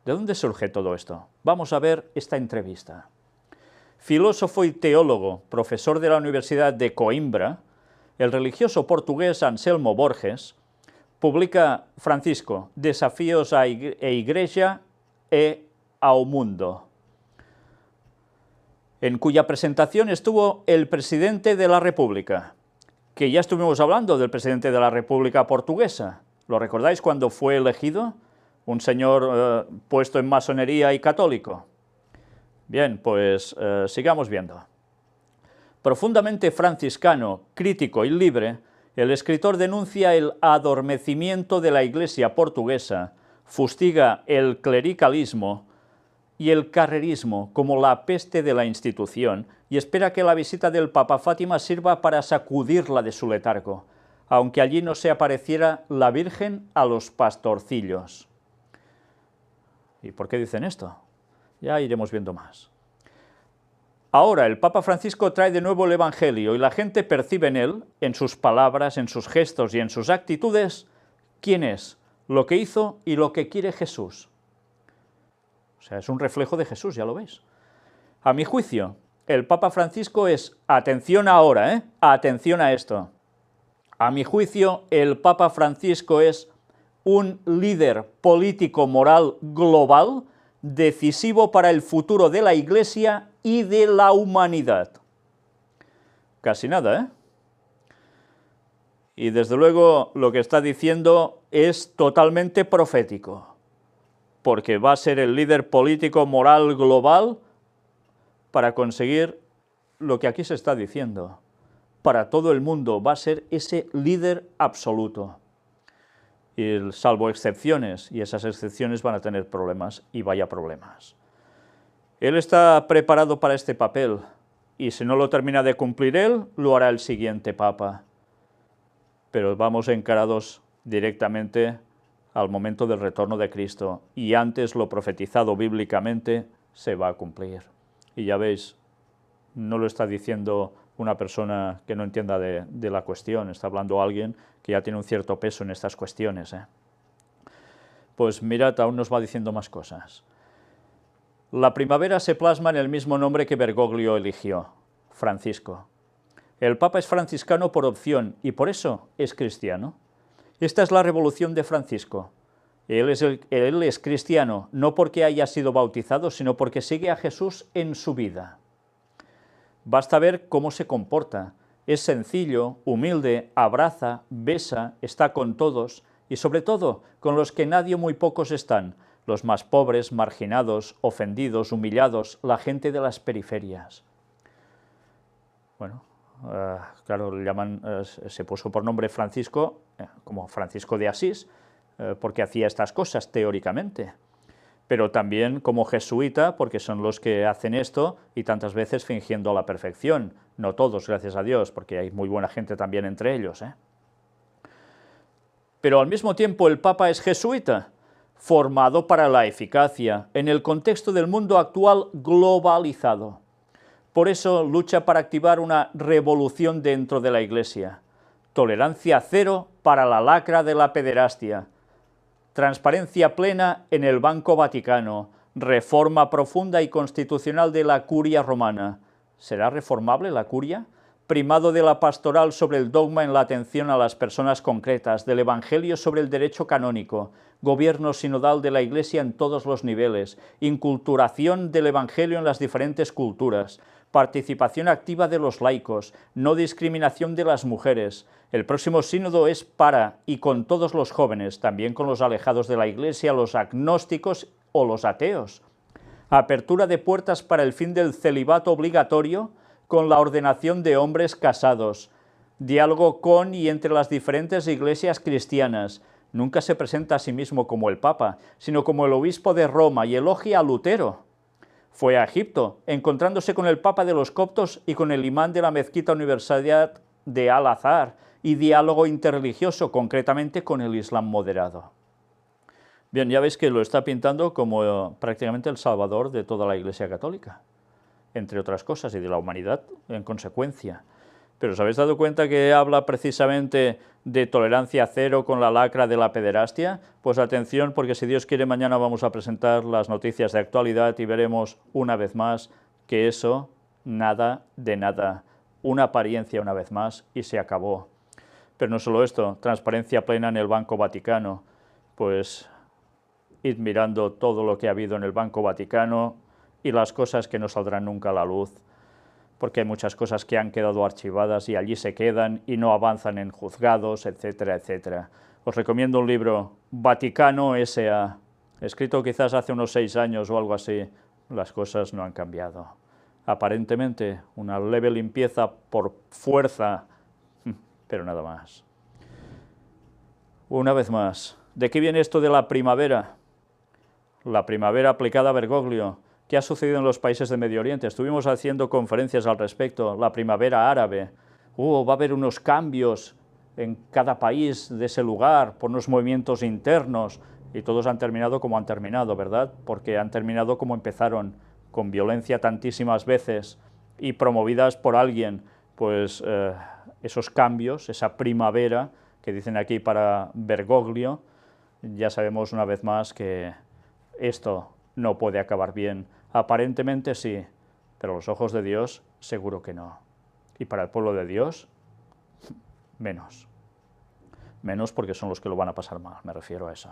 ¿De dónde surge todo esto? Vamos a ver esta entrevista. Filósofo y teólogo, profesor de la Universidad de Coimbra, el religioso portugués Anselmo Borges publica Francisco, Desafíos a Igreja e ao Mundo, en cuya presentación estuvo el presidente de la República, que ya estuvimos hablando del presidente de la República Portuguesa. ¿Lo recordáis cuando fue elegido? Un señor puesto en masonería y católico. Bien, pues sigamos viendo. Profundamente franciscano, crítico y libre, el escritor denuncia el adormecimiento de la Iglesia portuguesa, fustiga el clericalismo y el carrerismo como la peste de la institución y espera que la visita del Papa a Fátima sirva para sacudirla de su letargo, aunque allí no se apareciera la Virgen a los pastorcillos. ¿Y por qué dicen esto? Ya iremos viendo más. Ahora el Papa Francisco trae de nuevo el Evangelio y la gente percibe en él, en sus palabras, en sus gestos y en sus actitudes, quién es, lo que hizo y lo que quiere Jesús. O sea, es un reflejo de Jesús, ya lo veis. A mi juicio, el Papa Francisco es, atención ahora, atención a esto, a mi juicio, el Papa Francisco es un líder político-moral global decisivo para el futuro de la Iglesia y de la humanidad. Casi nada, ¿eh? Y desde luego lo que está diciendo es totalmente profético, porque va a ser el líder político-moral global para conseguir lo que aquí se está diciendo. Para todo el mundo va a ser ese líder absoluto. Y salvo excepciones, y esas excepciones van a tener problemas, y vaya problemas. Él está preparado para este papel, y si no lo termina de cumplir él, lo hará el siguiente Papa. Pero vamos encarados directamente al momento del retorno de Cristo, y antes lo profetizado bíblicamente se va a cumplir. Y ya veis, no lo está diciendo una persona que no entienda de la cuestión, está hablando alguien que ya tiene un cierto peso en estas cuestiones. Pues mirad, aún nos va diciendo más cosas. La primavera se plasma en el mismo nombre que Bergoglio eligió, Francisco. El Papa es franciscano por opción y por eso es cristiano. Esta es la revolución de Francisco. Él es cristiano, no porque haya sido bautizado, sino porque sigue a Jesús en su vida. Basta ver cómo se comporta. Es sencillo, humilde, abraza, besa, está con todos y sobre todo con los que nadie o muy pocos están, los más pobres, marginados, ofendidos, humillados, la gente de las periferias. Bueno, claro, le llaman, se puso por nombre Francisco, como Francisco de Asís, porque hacía estas cosas teóricamente, pero también como jesuita, porque son los que hacen esto y tantas veces fingiendo la perfección. No todos, gracias a Dios, porque hay muy buena gente también entre ellos. Pero al mismo tiempo el Papa es jesuita, formado para la eficacia, en el contexto del mundo actual globalizado. Por eso lucha para activar una revolución dentro de la Iglesia. Tolerancia cero para la lacra de la pederastia. Transparencia plena en el Banco Vaticano, reforma profunda y constitucional de la curia romana. ¿Será reformable la curia? Primado de la pastoral sobre el dogma en la atención a las personas concretas, del Evangelio sobre el derecho canónico, gobierno sinodal de la Iglesia en todos los niveles, inculturación del Evangelio en las diferentes culturas, participación activa de los laicos, no discriminación de las mujeres. El próximo sínodo es para y con todos los jóvenes, también con los alejados de la Iglesia, los agnósticos o los ateos. Apertura de puertas para el fin del celibato obligatorio con la ordenación de hombres casados. Diálogo con y entre las diferentes iglesias cristianas. Nunca se presenta a sí mismo como el Papa, sino como el obispo de Roma y elogia a Lutero. Fue a Egipto, encontrándose con el Papa de los coptos y con el imán de la Mezquita Universidad de Al-Azhar, y diálogo interreligioso, concretamente con el Islam moderado. Bien, ya veis que lo está pintando como prácticamente el salvador de toda la Iglesia católica, entre otras cosas, y de la humanidad en consecuencia. Pero ¿os habéis dado cuenta que habla precisamente de tolerancia cero con la lacra de la pederastia? Pues atención, porque si Dios quiere mañana vamos a presentar las noticias de actualidad y veremos una vez más que eso, nada de nada, una apariencia una vez más y se acabó. Pero no solo esto, transparencia plena en el Banco Vaticano, pues id mirando todo lo que ha habido en el Banco Vaticano y las cosas que no saldrán nunca a la luz, porque hay muchas cosas que han quedado archivadas y allí se quedan y no avanzan en juzgados, etcétera, etcétera. Os recomiendo un libro, Vaticano S.A., escrito quizás hace unos 6 años o algo así. Las cosas no han cambiado. Aparentemente, una leve limpieza por fuerza, pero nada más. Una vez más, ¿de qué viene esto de la primavera? La primavera aplicada a Bergoglio. ¿Qué ha sucedido en los países de Medio Oriente? Estuvimos haciendo conferencias al respecto, la primavera árabe. Va a haber unos cambios en cada país de ese lugar por unos movimientos internos y todos han terminado como han terminado, ¿verdad? Porque han terminado como empezaron, con violencia tantísimas veces y promovidas por alguien, pues esos cambios, esa primavera que dicen aquí para Bergoglio, ya sabemos una vez más que esto no puede acabar bien. Aparentemente sí, pero a los ojos de Dios seguro que no. Y para el pueblo de Dios, menos. Menos porque son los que lo van a pasar mal, me refiero a eso.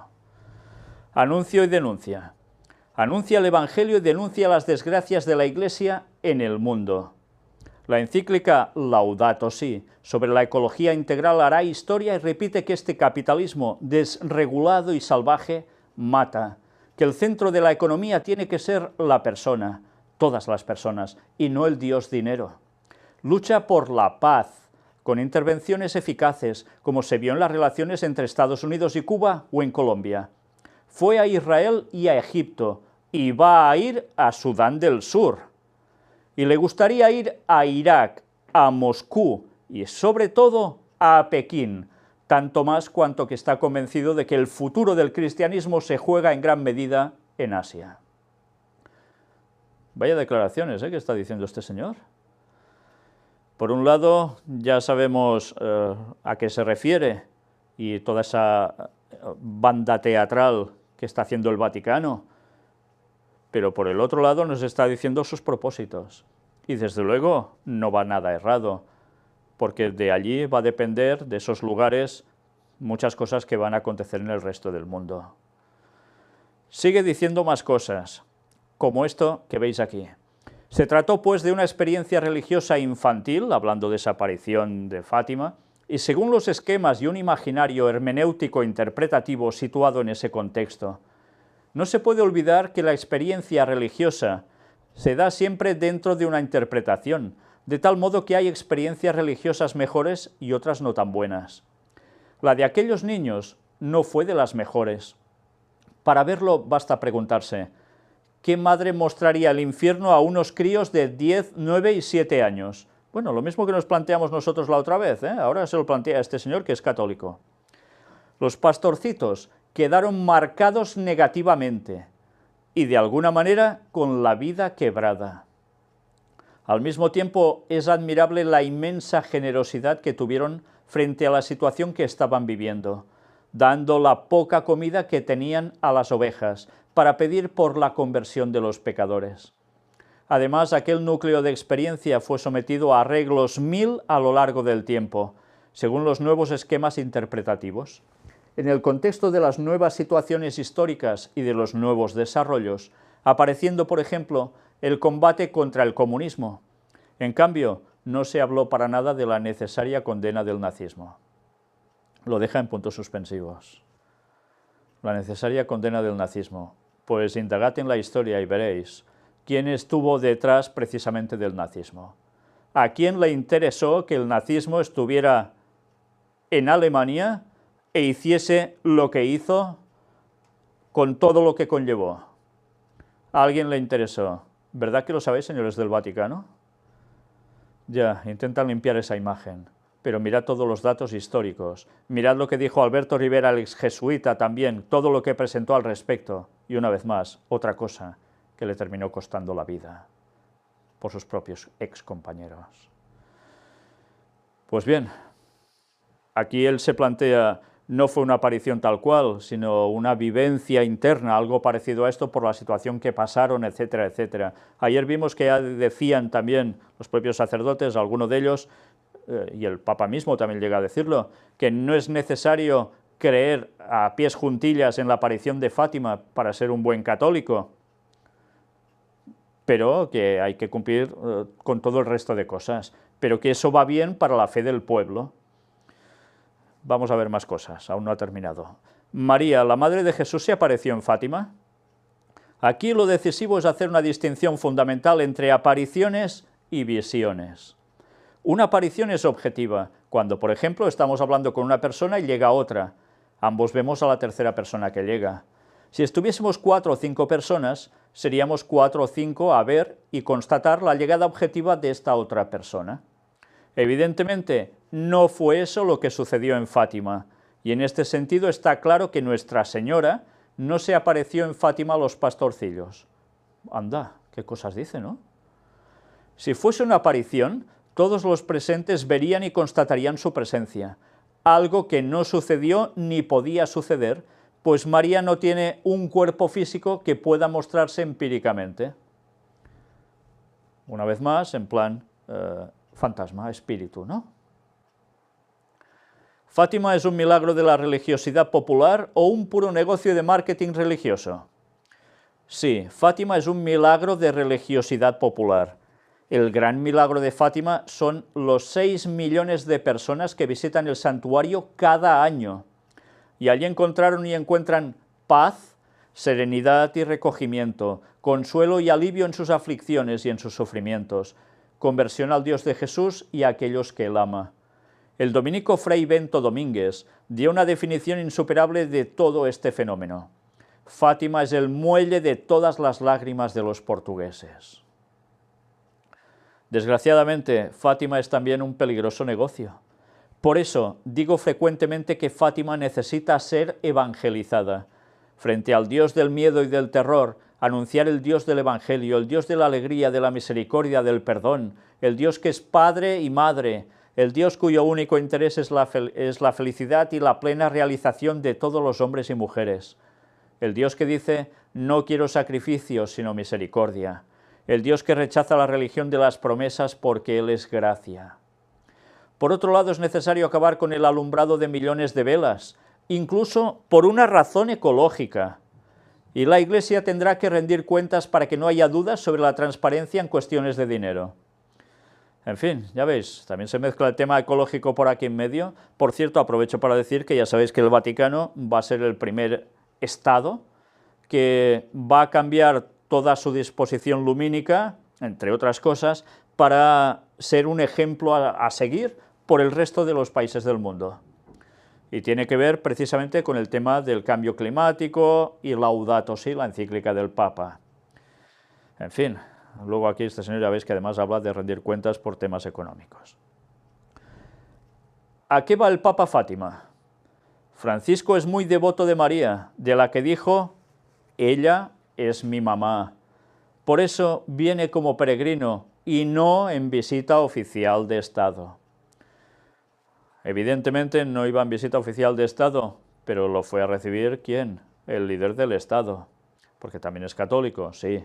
Anuncio y denuncia. Anuncia el Evangelio y denuncia las desgracias de la Iglesia en el mundo. La encíclica Laudato Si sobre la ecología integral hará historia y repite que este capitalismo desregulado y salvaje mata, que el centro de la economía tiene que ser la persona, todas las personas, y no el dios dinero. Lucha por la paz, con intervenciones eficaces, como se vio en las relaciones entre Estados Unidos y Cuba o en Colombia. Fue a Israel y a Egipto, y va a ir a Sudán del Sur. Y le gustaría ir a Irak, a Moscú y sobre todo a Pekín, tanto más cuanto que está convencido de que el futuro del cristianismo se juega en gran medida en Asia. Vaya declaraciones, que está diciendo este señor. Por un lado, ya sabemos a qué se refiere y toda esa banda teatral que está haciendo el Vaticano, pero por el otro lado nos está diciendo sus propósitos. Y desde luego no va nada errado, porque de allí va a depender, de esos lugares, muchas cosas que van a acontecer en el resto del mundo. Sigue diciendo más cosas, como esto que veis aquí. Se trató pues de una experiencia religiosa infantil, hablando de esa aparición de Fátima, y según los esquemas y un imaginario hermenéutico interpretativo situado en ese contexto. No se puede olvidar que la experiencia religiosa se da siempre dentro de una interpretación, de tal modo que hay experiencias religiosas mejores y otras no tan buenas. La de aquellos niños no fue de las mejores. Para verlo basta preguntarse, ¿qué madre mostraría el infierno a unos críos de 10, 9 y 7 años? Bueno, lo mismo que nos planteamos nosotros la otra vez, ahora se lo plantea este señor que es católico. Los pastorcitos quedaron marcados negativamente y de alguna manera con la vida quebrada. Al mismo tiempo, es admirable la inmensa generosidad que tuvieron frente a la situación que estaban viviendo, dando la poca comida que tenían a las ovejas para pedir por la conversión de los pecadores. Además, aquel núcleo de experiencia fue sometido a arreglos 1000 a lo largo del tiempo, según los nuevos esquemas interpretativos. En el contexto de las nuevas situaciones históricas y de los nuevos desarrollos, apareciendo, por ejemplo, el combate contra el comunismo. En cambio, no se habló para nada de la necesaria condena del nazismo. Lo deja en puntos suspensivos. La necesaria condena del nazismo. Pues indagad en la historia y veréis quién estuvo detrás precisamente del nazismo. ¿A quién le interesó que el nazismo estuviera en Alemania e hiciese lo que hizo con todo lo que conllevó? ¿A alguien le interesó? ¿Verdad que lo sabéis, señores del Vaticano? Ya, intentan limpiar esa imagen, pero mirad todos los datos históricos, mirad lo que dijo Alberto Rivera, el ex jesuita también, todo lo que presentó al respecto, y una vez más, otra cosa que le terminó costando la vida por sus propios ex compañeros. Pues bien, aquí él se plantea, no fue una aparición tal cual, sino una vivencia interna, algo parecido a esto por la situación que pasaron, etcétera, etcétera. Ayer vimos que ya decían también los propios sacerdotes, algunos de ellos, y el Papa mismo también llega a decirlo, que no es necesario creer a pies juntillas en la aparición de Fátima para ser un buen católico, pero que hay que cumplir con todo el resto de cosas, pero que eso va bien para la fe del pueblo. Vamos a ver más cosas, aún no ha terminado. María, la madre de Jesús, ¿se apareció en Fátima? Aquí lo decisivo es hacer una distinción fundamental entre apariciones y visiones. Una aparición es objetiva, cuando, por ejemplo, estamos hablando con una persona y llega otra. Ambos vemos a la tercera persona que llega. Si estuviésemos 4 o 5 personas, seríamos 4 o 5 a ver y constatar la llegada objetiva de esta otra persona. Evidentemente, no fue eso lo que sucedió en Fátima, y en este sentido está claro que Nuestra Señora no se apareció en Fátima a los pastorcillos. Anda, qué cosas dice, ¿no? Si fuese una aparición, todos los presentes verían y constatarían su presencia, algo que no sucedió ni podía suceder, pues María no tiene un cuerpo físico que pueda mostrarse empíricamente. Una vez más, en plan fantasma, espíritu, ¿no? ¿Fátima es un milagro de la religiosidad popular o un puro negocio de marketing religioso? Sí, Fátima es un milagro de religiosidad popular. El gran milagro de Fátima son los 6 millones de personas que visitan el santuario cada año. Y allí encontraron y encuentran paz, serenidad y recogimiento, consuelo y alivio en sus aflicciones y en sus sufrimientos, conversión al Dios de Jesús y a aquellos que él ama. El dominico Fray Bento Domínguez dio una definición insuperable de todo este fenómeno. Fátima es el muelle de todas las lágrimas de los portugueses. Desgraciadamente, Fátima es también un peligroso negocio. Por eso digo frecuentemente que Fátima necesita ser evangelizada. Frente al Dios del miedo y del terror, anunciar el Dios del Evangelio, el Dios de la alegría, de la misericordia, del perdón, el Dios que es Padre y Madre, el Dios cuyo único interés es la felicidad y la plena realización de todos los hombres y mujeres. El Dios que dice, no quiero sacrificios, sino misericordia. El Dios que rechaza la religión de las promesas porque Él es gracia. Por otro lado, es necesario acabar con el alumbrado de millones de velas, incluso por una razón ecológica. Y la Iglesia tendrá que rendir cuentas para que no haya dudas sobre la transparencia en cuestiones de dinero. En fin, ya veis, también se mezcla el tema ecológico por aquí en medio. Por cierto, aprovecho para decir que ya sabéis que el Vaticano va a ser el primer Estado que va a cambiar toda su disposición lumínica, entre otras cosas, para ser un ejemplo a seguir por el resto de los países del mundo. Y tiene que ver precisamente con el tema del cambio climático y Laudato Si, la encíclica del Papa. En fin, luego aquí este señor ya veis que además habla de rendir cuentas por temas económicos. ¿A qué va el Papa Fátima? Francisco es muy devoto de María, de la que dijo, ella es mi mamá. Por eso viene como peregrino y no en visita oficial de Estado. Evidentemente no iba en visita oficial de Estado, pero lo fue a recibir, ¿quién? El líder del Estado, porque también es católico, sí,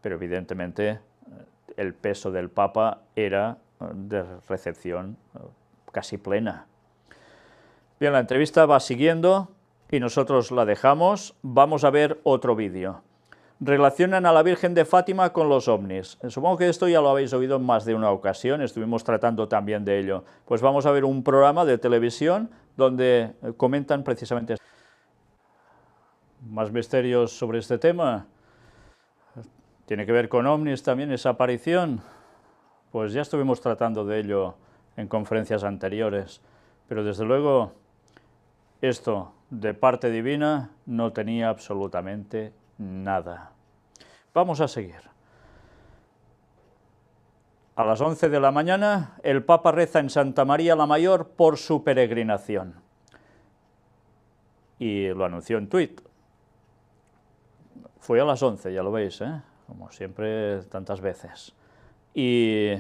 pero evidentemente el peso del Papa era de recepción casi plena. Bien, la entrevista va siguiendo y nosotros la dejamos. Vamos a ver otro vídeo. Relacionan a la Virgen de Fátima con los ovnis. Supongo que esto ya lo habéis oído en más de una ocasión, estuvimos tratando también de ello. Pues vamos a ver un programa de televisión donde comentan precisamente más misterios sobre este tema. ¿Tiene que ver con ovnis también esa aparición? Pues ya estuvimos tratando de ello en conferencias anteriores, pero desde luego esto de parte divina no tenía absolutamente nada. Vamos a seguir. A las 11 de la mañana, el Papa reza en Santa María la Mayor por su peregrinación. Y lo anunció en tuit. Fue a las 11, ya lo veis, como siempre, tantas veces. Y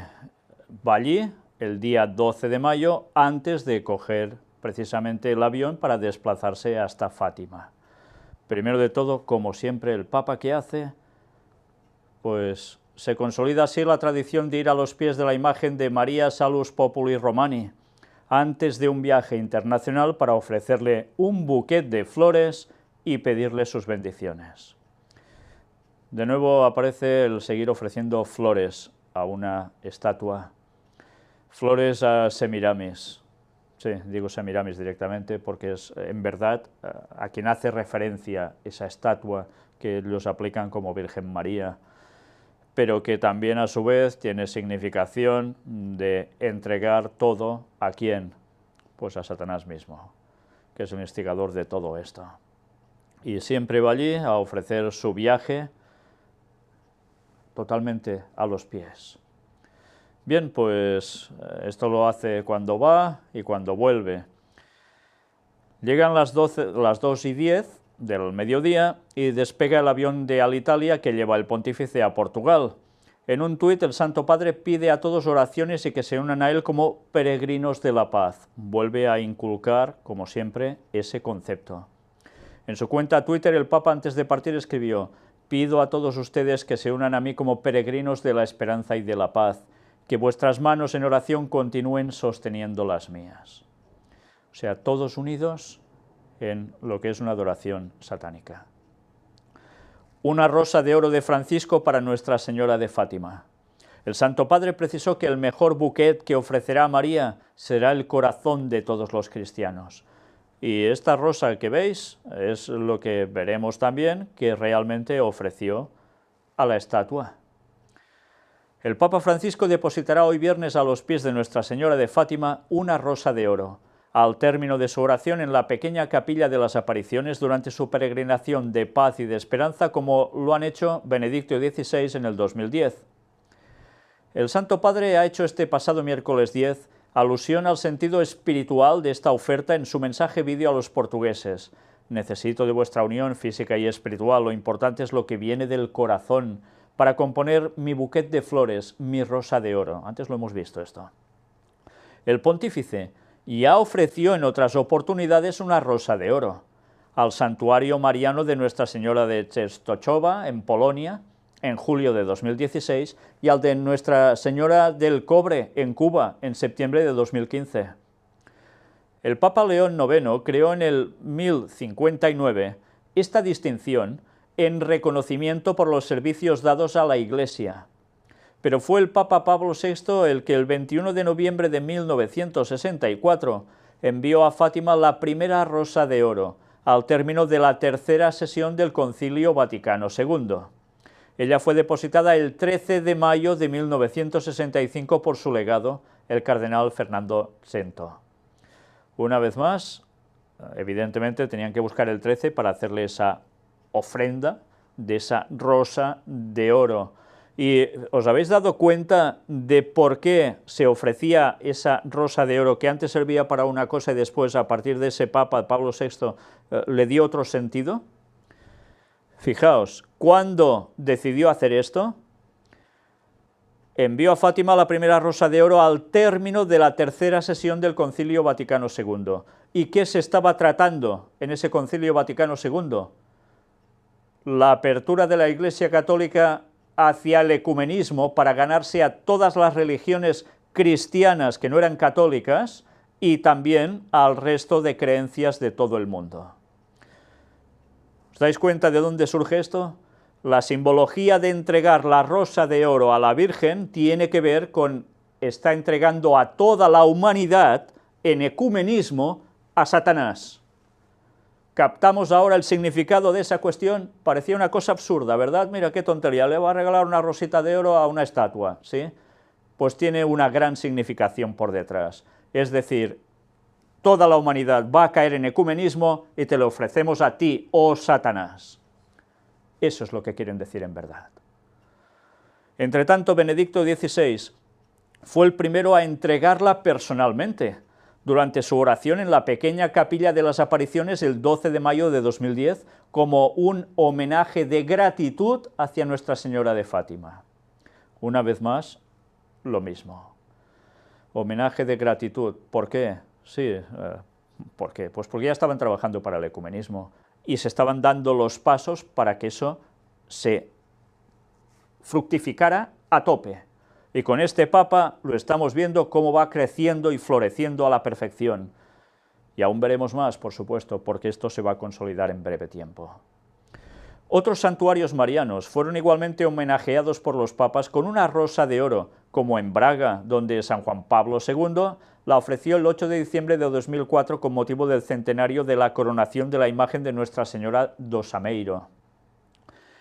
va allí el día 12 de mayo, antes de coger precisamente el avión para desplazarse hasta Fátima. Primero de todo, como siempre, el Papa, ¿qué hace? Pues se consolida así la tradición de ir a los pies de la imagen de María Salus Populi Romani, antes de un viaje internacional, para ofrecerle un buquet de flores y pedirle sus bendiciones. De nuevo aparece el seguir ofreciendo flores a una estatua, flores a Semiramis. Sí, digo Semiramis directamente porque es en verdad a quien hace referencia esa estatua que los aplican como Virgen María, pero que también a su vez tiene significación de entregar todo ¿a quién? Pues a Satanás mismo, que es el instigador de todo esto. Y siempre va allí a ofrecer su viaje totalmente a los pies. Bien, pues esto lo hace cuando va y cuando vuelve. Llegan las 2:10 del mediodía y despega el avión de Alitalia que lleva el pontífice a Portugal. En un tuit el Santo Padre pide a todos oraciones y que se unan a él como peregrinos de la paz. Vuelve a inculcar, como siempre, ese concepto. En su cuenta Twitter el Papa antes de partir escribió: «Pido a todos ustedes que se unan a mí como peregrinos de la esperanza y de la paz, que vuestras manos en oración continúen sosteniendo las mías». O sea, todos unidos en lo que es una adoración satánica. Una rosa de oro de Francisco para Nuestra Señora de Fátima. El Santo Padre precisó que el mejor buquet que ofrecerá a María será el corazón de todos los cristianos. Y esta rosa que veis es lo que veremos también que realmente ofreció a la estatua. El Papa Francisco depositará hoy viernes a los pies de Nuestra Señora de Fátima una rosa de oro, al término de su oración en la pequeña capilla de las apariciones durante su peregrinación de paz y de esperanza, como lo han hecho Benedicto XVI en el 2010. El Santo Padre ha hecho este pasado miércoles 10 alusión al sentido espiritual de esta oferta en su mensaje vídeo a los portugueses. Necesito de vuestra unión física y espiritual, lo importante es lo que viene del corazón, para componer mi buquet de flores, mi rosa de oro. Antes lo hemos visto esto. El pontífice ya ofreció en otras oportunidades una rosa de oro al santuario mariano de Nuestra Señora de Częstochowa, en Polonia, en julio de 2016, y al de Nuestra Señora del Cobre, en Cuba, en septiembre de 2015. El Papa León IX creó en el 1059 esta distinción en reconocimiento por los servicios dados a la Iglesia. Pero fue el Papa Pablo VI el que el 21 de noviembre de 1964 envió a Fátima la primera rosa de oro, al término de la tercera sesión del Concilio Vaticano II. Ella fue depositada el 13 de mayo de 1965 por su legado, el cardenal Fernando Cento. Una vez más, evidentemente tenían que buscar el 13 para hacerle esa ofrenda de esa rosa de oro. ¿Y os habéis dado cuenta de por qué se ofrecía esa rosa de oro, que antes servía para una cosa y después, a partir de ese Papa, Pablo VI, le dio otro sentido? Fijaos, ¿cuándo decidió hacer esto? Envió a Fátima la primera rosa de oro al término de la tercera sesión del Concilio Vaticano II. ¿Y qué se estaba tratando en ese Concilio Vaticano II? La apertura de la Iglesia Católica hacia el ecumenismo para ganarse a todas las religiones cristianas que no eran católicas y también al resto de creencias de todo el mundo. ¿Os dais cuenta de dónde surge esto? La simbología de entregar la rosa de oro a la Virgen tiene que ver con, está entregando a toda la humanidad en ecumenismo a Satanás. ¿Captamos ahora el significado de esa cuestión? Parecía una cosa absurda, ¿verdad? Mira qué tontería, le va a regalar una rosita de oro a una estatua, ¿sí? Pues tiene una gran significación por detrás. Es decir, toda la humanidad va a caer en ecumenismo y te lo ofrecemos a ti, oh Satanás. Eso es lo que quieren decir en verdad. Entre tanto, Benedicto XVI fue el primero a entregarla personalmente, durante su oración en la pequeña capilla de las apariciones el 12 de mayo de 2010, como un homenaje de gratitud hacia Nuestra Señora de Fátima. Una vez más, lo mismo. Homenaje de gratitud. ¿Por qué? Sí, ¿por qué? Pues porque ya estaban trabajando para el ecumenismo y se estaban dando los pasos para que eso se fructificara a tope. Y con este Papa lo estamos viendo cómo va creciendo y floreciendo a la perfección. Y aún veremos más, por supuesto, porque esto se va a consolidar en breve tiempo. Otros santuarios marianos fueron igualmente homenajeados por los papas con una rosa de oro, como en Braga, donde San Juan Pablo II la ofreció el 8 de diciembre de 2004 con motivo del centenario de la coronación de la imagen de Nuestra Señora do Sameiro.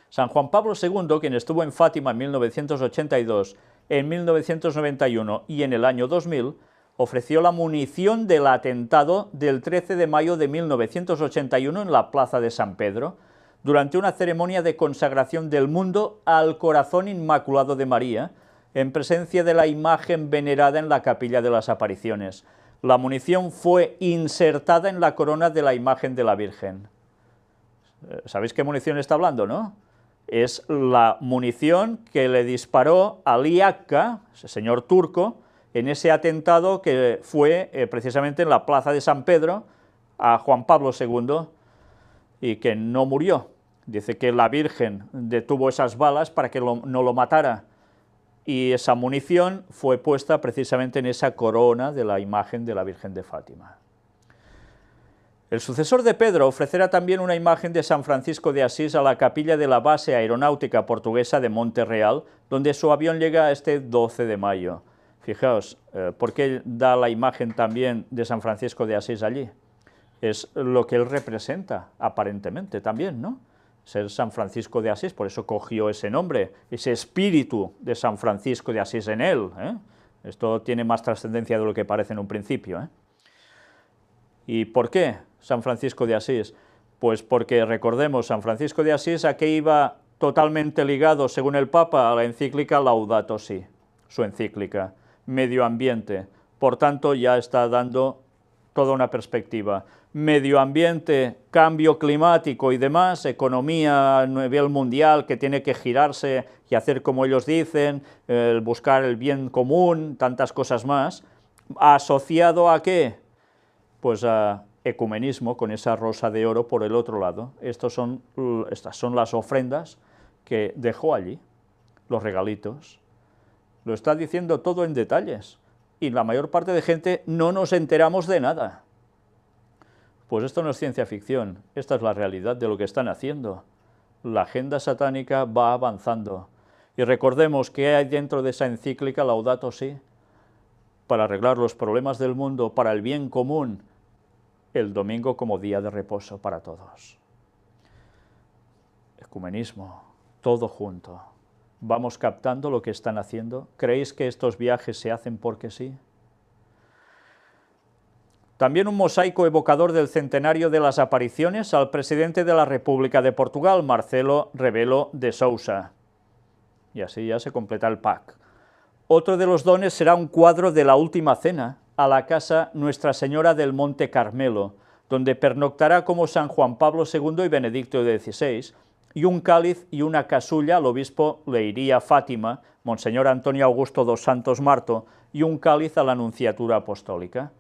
San Juan Pablo II, quien estuvo en Fátima en 1982, en 1991 y en el año 2000, ofreció la munición del atentado del 13 de mayo de 1981 en la Plaza de San Pedro, durante una ceremonia de consagración del mundo al Corazón Inmaculado de María, en presencia de la imagen venerada en la Capilla de las Apariciones. La munición fue insertada en la corona de la imagen de la Virgen. ¿Sabéis qué munición está hablando, no? Es la munición que le disparó Ali Akka, ese señor turco, en ese atentado que fue precisamente en la Plaza de San Pedro a Juan Pablo II, y que no murió. Dice que la Virgen detuvo esas balas para que no lo matara, y esa munición fue puesta precisamente en esa corona de la imagen de la Virgen de Fátima. El sucesor de Pedro ofrecerá también una imagen de San Francisco de Asís a la capilla de la base aeronáutica portuguesa de Monte Real, donde su avión llega este 12 de mayo. Fijaos, ¿por qué da la imagen también de San Francisco de Asís allí? Es lo que él representa, aparentemente, también, ¿no? Ser San Francisco de Asís, por eso cogió ese nombre, ese espíritu de San Francisco de Asís en él, ¿eh? Esto tiene más trascendencia de lo que parece en un principio, ¿eh? ¿Y por qué San Francisco de Asís? Pues porque, recordemos, San Francisco de Asís a qué iba totalmente ligado, según el Papa, a la encíclica Laudato Si, su encíclica, medio ambiente. Por tanto, ya está dando toda una perspectiva. Medio ambiente, cambio climático y demás, economía a nivel mundial que tiene que girarse y hacer como ellos dicen, buscar el bien común, tantas cosas más, ¿asociado a qué? Pues a ecumenismo, con esa rosa de oro por el otro lado. Estas son las ofrendas que dejó allí, los regalitos. Lo está diciendo todo en detalles, y la mayor parte de gente no nos enteramos de nada. Pues esto no es ciencia ficción, esta es la realidad de lo que están haciendo. La agenda satánica va avanzando. Y recordemos que hay dentro de esa encíclica Laudato Si, para arreglar los problemas del mundo, para el bien común, el domingo como día de reposo para todos. Ecumenismo, todo junto. ¿Vamos captando lo que están haciendo? ¿Creéis que estos viajes se hacen porque sí? También un mosaico evocador del centenario de las apariciones al presidente de la República de Portugal, Marcelo Rebelo de Sousa. Y así ya se completa el pack. Otro de los dones será un cuadro de la Última Cena a la casa Nuestra Señora del Monte Carmelo, donde pernoctará como San Juan Pablo II y Benedicto XVI, y un cáliz y una casulla al obispo Leiria Fátima, Monseñor Antonio Augusto dos Santos Marto, y un cáliz a la Nunciatura Apostólica.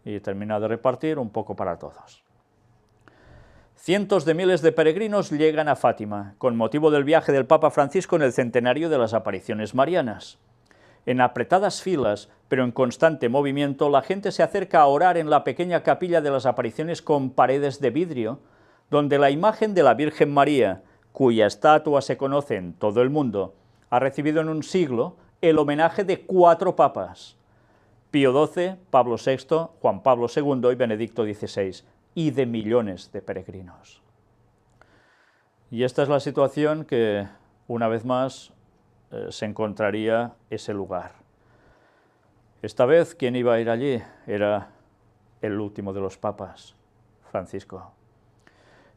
Y termina de repartir un poco para todos. Cientos de miles de peregrinos llegan a Fátima, con motivo del viaje del Papa Francisco en el centenario de las apariciones marianas. En apretadas filas, pero en constante movimiento, la gente se acerca a orar en la pequeña capilla de las apariciones con paredes de vidrio, donde la imagen de la Virgen María, cuya estatua se conoce en todo el mundo, ha recibido en un siglo el homenaje de 4 papas: Pío XII, Pablo VI, Juan Pablo II y Benedicto XVI, y de millones de peregrinos. Y esta es la situación que, una vez más, se encontraría ese lugar. Esta vez, ¿quién iba a ir allí? Era el último de los papas, Francisco.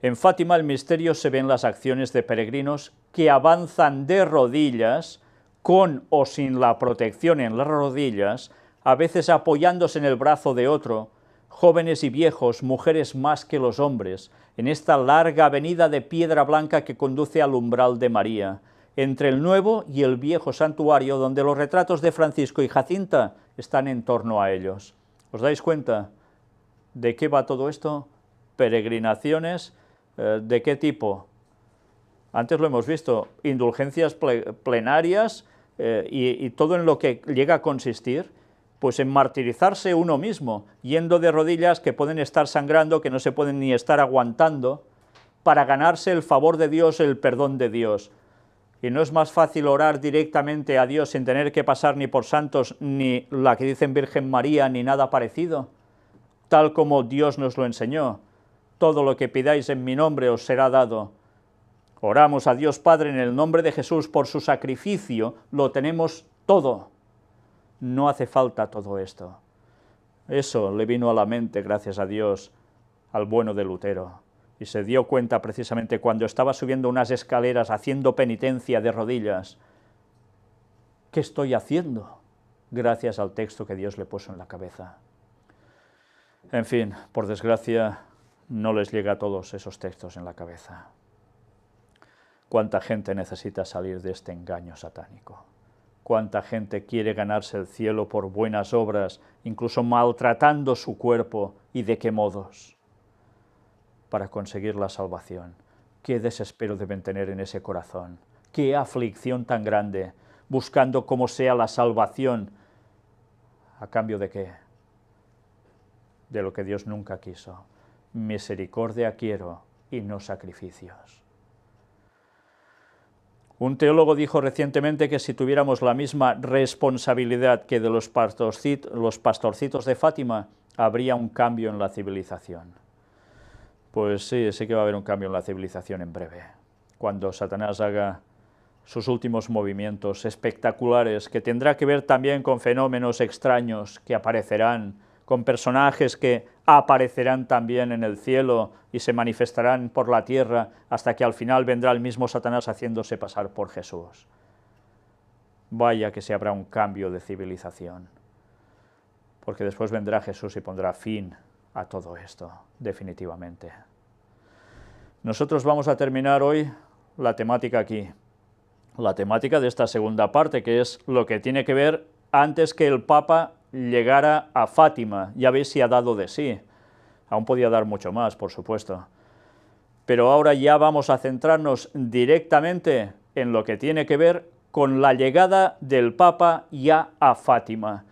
En Fátima el misterio se ven las acciones de peregrinos que avanzan de rodillas, con o sin la protección en las rodillas, a veces apoyándose en el brazo de otro, jóvenes y viejos, mujeres más que los hombres, en esta larga avenida de piedra blanca que conduce al umbral de María, entre el nuevo y el viejo santuario, donde los retratos de Francisco y Jacinta están en torno a ellos. ¿Os dais cuenta de qué va todo esto? Peregrinaciones, ¿de qué tipo? Antes lo hemos visto, indulgencias plenarias y todo en lo que llega a consistir, pues en martirizarse uno mismo, yendo de rodillas que pueden estar sangrando, que no se pueden ni estar aguantando, para ganarse el favor de Dios, el perdón de Dios. ¿Y no es más fácil orar directamente a Dios sin tener que pasar ni por santos, ni la que dicen Virgen María, ni nada parecido? Tal como Dios nos lo enseñó. Todo lo que pidáis en mi nombre os será dado. Oramos a Dios Padre en el nombre de Jesús por su sacrificio, lo tenemos todo. No hace falta todo esto. Eso le vino a la mente, gracias a Dios, al bueno de Lutero. Y se dio cuenta precisamente cuando estaba subiendo unas escaleras haciendo penitencia de rodillas. ¿Qué estoy haciendo? Gracias al texto que Dios le puso en la cabeza. En fin, por desgracia, no les llega a todos esos textos en la cabeza. ¿Cuánta gente necesita salir de este engaño satánico? ¿Cuánta gente quiere ganarse el cielo por buenas obras, incluso maltratando su cuerpo? ¿Y de qué modos? Para conseguir la salvación. Qué desespero deben tener en ese corazón, qué aflicción tan grande, buscando como sea la salvación. ¿A cambio de qué? De lo que Dios nunca quiso. Misericordia quiero y no sacrificios. Un teólogo dijo recientemente que si tuviéramos la misma responsabilidad que de los pastorcitos de Fátima, habría un cambio en la civilización. Pues sí, sí que va a haber un cambio en la civilización en breve, cuando Satanás haga sus últimos movimientos espectaculares, que tendrá que ver también con fenómenos extraños que aparecerán, con personajes que aparecerán también en el cielo y se manifestarán por la tierra, hasta que al final vendrá el mismo Satanás haciéndose pasar por Jesús. Vaya que se habrá un cambio de civilización, porque después vendrá Jesús y pondrá fin a todo esto, definitivamente. Nosotros vamos a terminar hoy la temática aquí, la temática de esta segunda parte, que es lo que tiene que ver antes que el Papa llegara a Fátima. Ya veis si ha dado de sí, aún podía dar mucho más, por supuesto, pero ahora ya vamos a centrarnos directamente en lo que tiene que ver con la llegada del Papa ya a Fátima.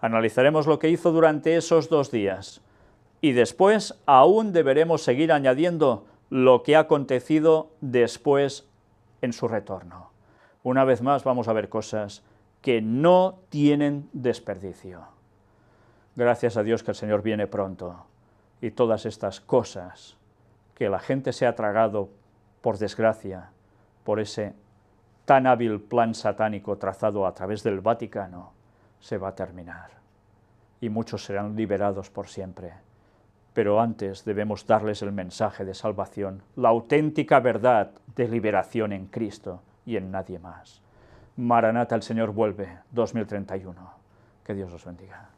Analizaremos lo que hizo durante esos 2 días, y después aún deberemos seguir añadiendo lo que ha acontecido después en su retorno. Una vez más vamos a ver cosas que no tienen desperdicio. Gracias a Dios que el Señor viene pronto, y todas estas cosas que la gente se ha tragado, por desgracia, por ese tan hábil plan satánico trazado a través del Vaticano, se va a terminar, y muchos serán liberados por siempre. Pero antes debemos darles el mensaje de salvación, la auténtica verdad de liberación en Cristo y en nadie más. Maranata, el Señor vuelve, 2031. Que Dios los bendiga.